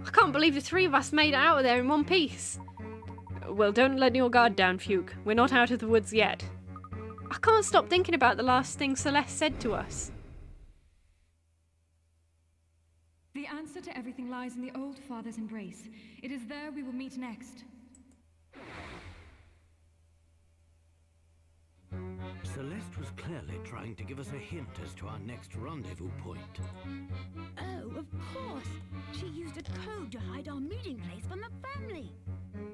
I can't believe the three of us made it out of there in one piece. Well, don't let your guard down, Fuke. We're not out of the woods yet. I can't stop thinking about the last thing Celeste said to us. The answer to everything lies in the old father's embrace. It is there we will meet next. Celeste was clearly trying to give us a hint as to our next rendezvous point. Oh, of course. She used a code to hide our meeting place from the family.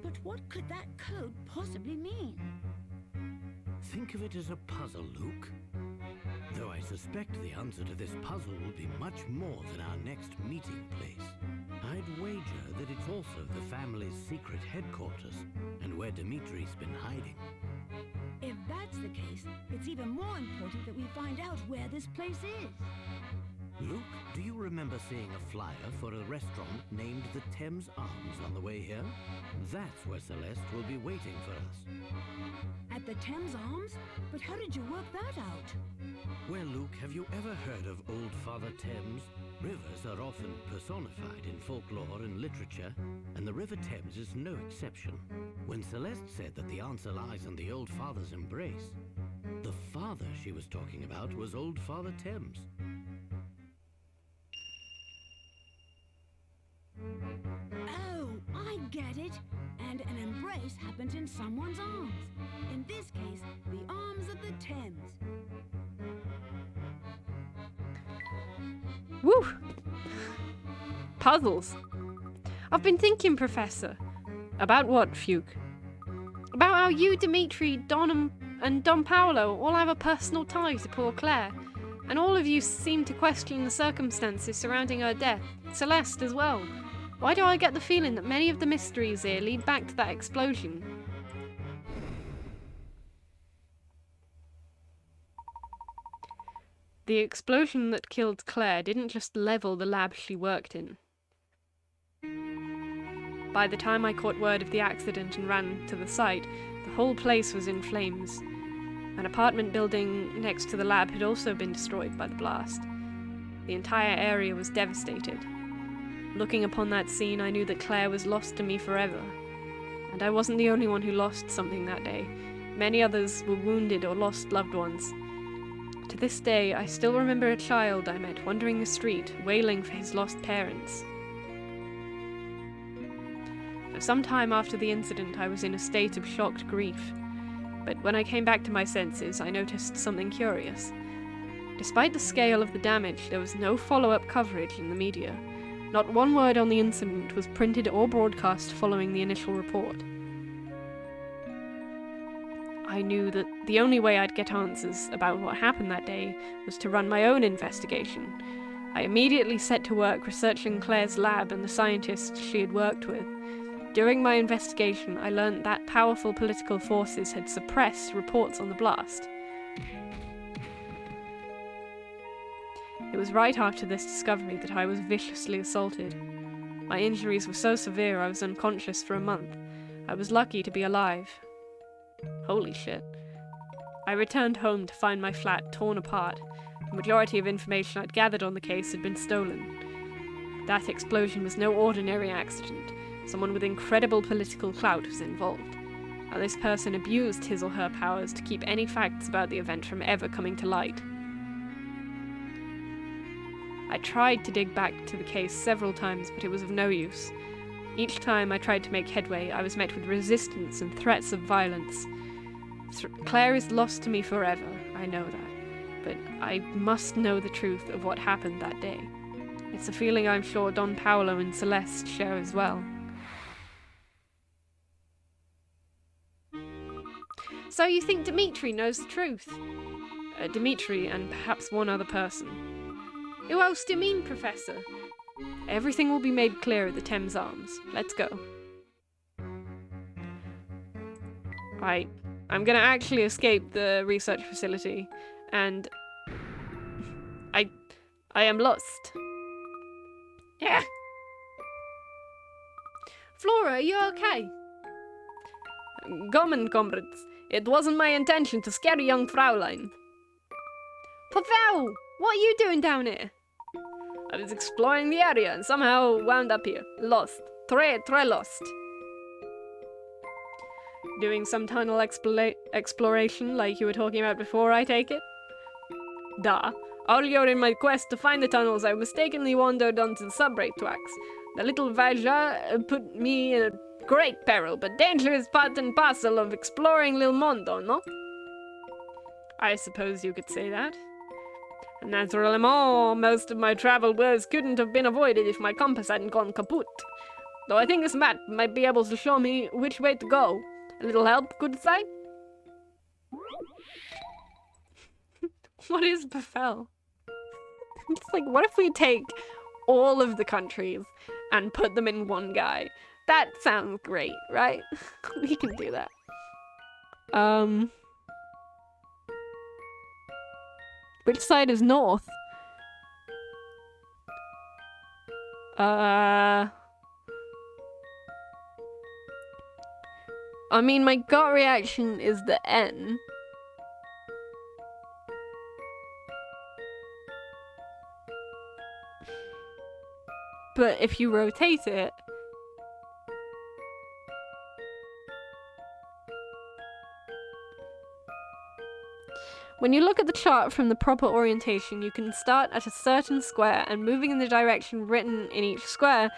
But what could that code possibly mean? Think of it as a puzzle, Luke. Though I suspect the answer to this puzzle will be much more than our next meeting place. I'd wager that it's also the family's secret headquarters, and where Dimitri's been hiding. If that's the case, it's even more important that we find out where this place is. Luke, do you remember seeing a flyer for a restaurant named the Thames Arms on the way here? That's where Celeste will be waiting for us. At the Thames Arms? But how did you work that out? Well, Luke, have you ever heard of Old Father Thames? Rivers are often personified in folklore and literature, and the River Thames is no exception. When Celeste said that the answer lies in the Old Father's embrace, the father she was talking about was Old Father Thames. Oh, I get it. And an embrace happens in someone's arms. In this case, the arms of the Thames. Woo! Puzzles. I've been thinking, Professor. About what, Fuke? About how you, Dimitri, Don, and Don Paolo all have a personal tie to poor Claire. And all of you seem to question the circumstances surrounding her death. Celeste as well. Why do I get the feeling that many of the mysteries here lead back to that explosion? The explosion that killed Claire didn't just level the lab she worked in. By the time I caught word of the accident and ran to the site, the whole place was in flames. An apartment building next to the lab had also been destroyed by the blast. The entire area was devastated. Looking upon that scene, I knew that Claire was lost to me forever. And I wasn't the only one who lost something that day. Many others were wounded or lost loved ones. To this day, I still remember a child I met wandering the street, wailing for his lost parents. For some time after the incident, I was in a state of shocked grief. But when I came back to my senses, I noticed something curious. Despite the scale of the damage, there was no follow-up coverage in the media. Not one word on the incident was printed or broadcast following the initial report. I knew that the only way I'd get answers about what happened that day was to run my own investigation. I immediately set to work researching Claire's lab and the scientists she had worked with. During my investigation, I learned that powerful political forces had suppressed reports on the blast. It was right after this discovery that I was viciously assaulted. My injuries were so severe I was unconscious for a month. I was lucky to be alive. Holy shit. I returned home to find my flat torn apart. The majority of information I'd gathered on the case had been stolen. That explosion was no ordinary accident. Someone with incredible political clout was involved. And this person abused his or her powers to keep any facts about the event from ever coming to light. I tried to dig back to the case several times, but it was of no use. Each time I tried to make headway, I was met with resistance and threats of violence. Claire is lost to me forever, I know that, but I must know the truth of what happened that day. It's a feeling I'm sure Don Paolo and Celeste share as well. So you think Dimitri knows the truth? Dimitri and perhaps one other person. Who else do you mean, Professor? Everything will be made clear at the Thames Arms. Let's go. Right. I'm gonna actually escape the research facility, and I am lost. Yeah. Flora, are you okay? Gomen, comrades. It wasn't my intention to scare young Fraulein. Pavel, what are you doing down here? I was exploring the area and somehow wound up here. Lost. Très lost. Doing some tunnel exploration like you were talking about before, I take it? Duh. Earlier in my quest to find the tunnels, I mistakenly wandered onto the subway tracks. The little Vaja put me in a great peril, but danger is part and parcel of exploring Lil Mondo, no? I suppose you could say that. Naturally, most of my travel woes couldn't have been avoided if my compass hadn't gone kaput. Though I think this map might be able to show me which way to go. A little help, good sight? What is Befel? It's like, what if we take all of the countries and put them in one guy? That sounds great, right? We can do that. Which side is north? I mean, my gut reaction is the N. But if you rotate it... When you look at the chart from the proper orientation, you can start at a certain square and moving in the direction written in each square,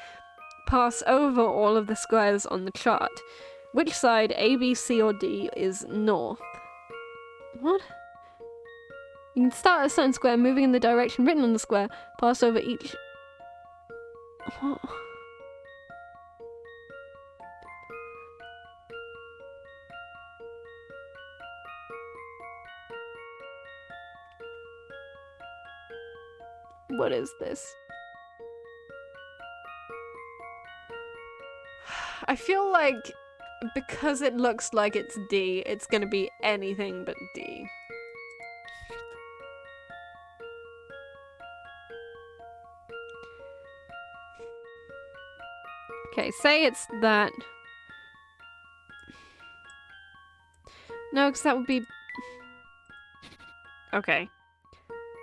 pass over all of the squares on the chart. Which side, A, B, C, or D, is north? What? You can start at a certain square, moving in the direction written on the square, pass over each... What? What is this? I feel like because it looks like it's D, it's gonna be anything but D. Okay, say it's that. No, because that would be... Okay.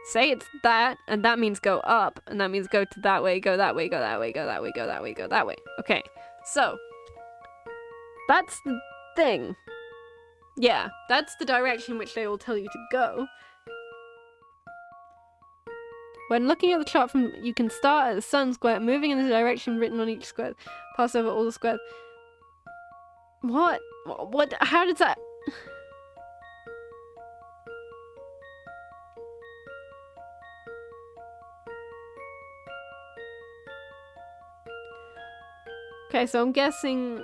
Say it's that, and that means go up, and that means go to that way, go that way, go that way, go that way, go that way, go that way. Okay, so... That's the thing. Yeah, that's the direction which they will tell you to go. When looking at the chart from, you can start at the sun square, moving in the direction written on each square, pass over all the squares. What? What? How does that... Okay, so I'm guessing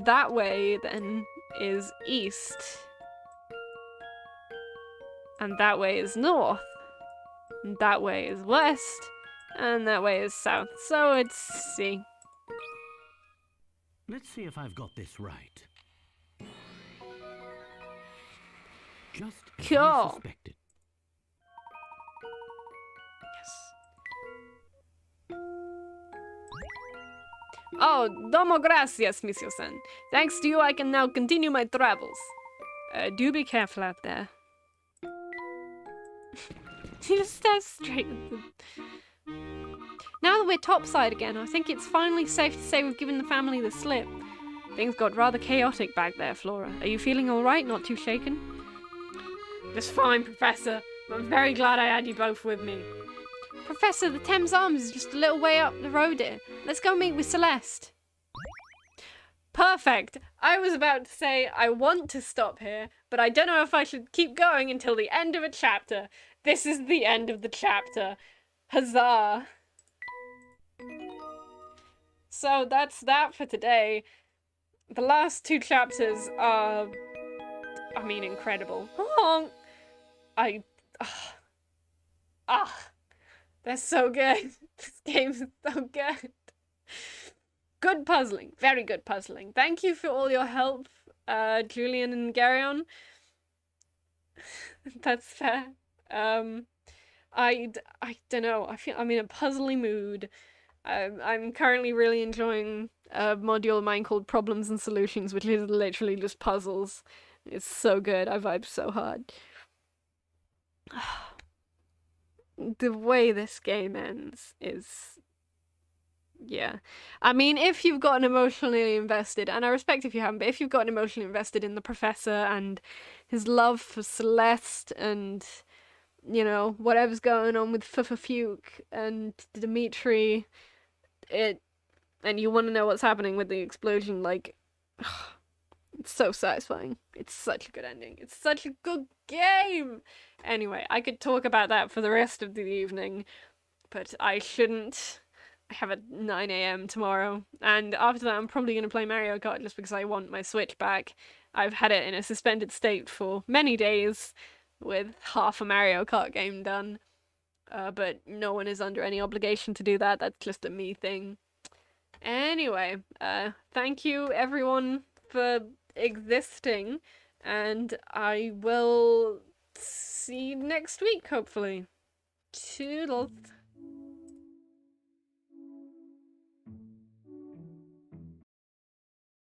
that way, then is east. And that way is north. And that way is west. And that way is south. So it's C. Let's see if I've got this right. Just as I Cool. suspected. Oh, domo gracias, Monsieur-san. Thanks to you, I can now continue my travels. Do be careful out there. He just stares straight at them. Now that we're topside again, I think it's finally safe to say we've given the family the slip. Things got rather chaotic back there, Flora. Are you feeling alright? Not too shaken? Just fine, Professor. I'm very glad I had you both with me. Professor, the Thames Arms is just a little way up the road here. Let's go meet with Celeste. Perfect. I was about to say I want to stop here, but I don't know if I should keep going until the end of a chapter. This is the end of the chapter. Huzzah. So that's that for today. The last 2 chapters are, I mean, incredible. They're so good. This game is so good. Good puzzling. Very good puzzling. Thank you for all your help, Julian and Garyon. That's fair. I don't know. I'm in a puzzly mood. I'm currently really enjoying a module of mine called Problems and Solutions, which is literally just puzzles. It's so good. I vibe so hard. The way this game ends is... yeah. I mean, if you've gotten emotionally invested, and I respect if you haven't, but if you've gotten emotionally invested in the Professor and his love for Celeste and, you know, whatever's going on with Fuke and Dimitri, and you want to know what's happening with the explosion, like, it's so satisfying. It's such a good ending. It's such a good game! Anyway, I could talk about that for the rest of the evening, but I shouldn't. I have a 9 AM tomorrow, and after that I'm probably going to play Mario Kart just because I want my Switch back. I've had it in a suspended state for many days, with half a Mario Kart game done. But no one is under any obligation to do that. That's just a me thing. Anyway, thank you everyone for existing, and I will see you next week, hopefully. Toodles.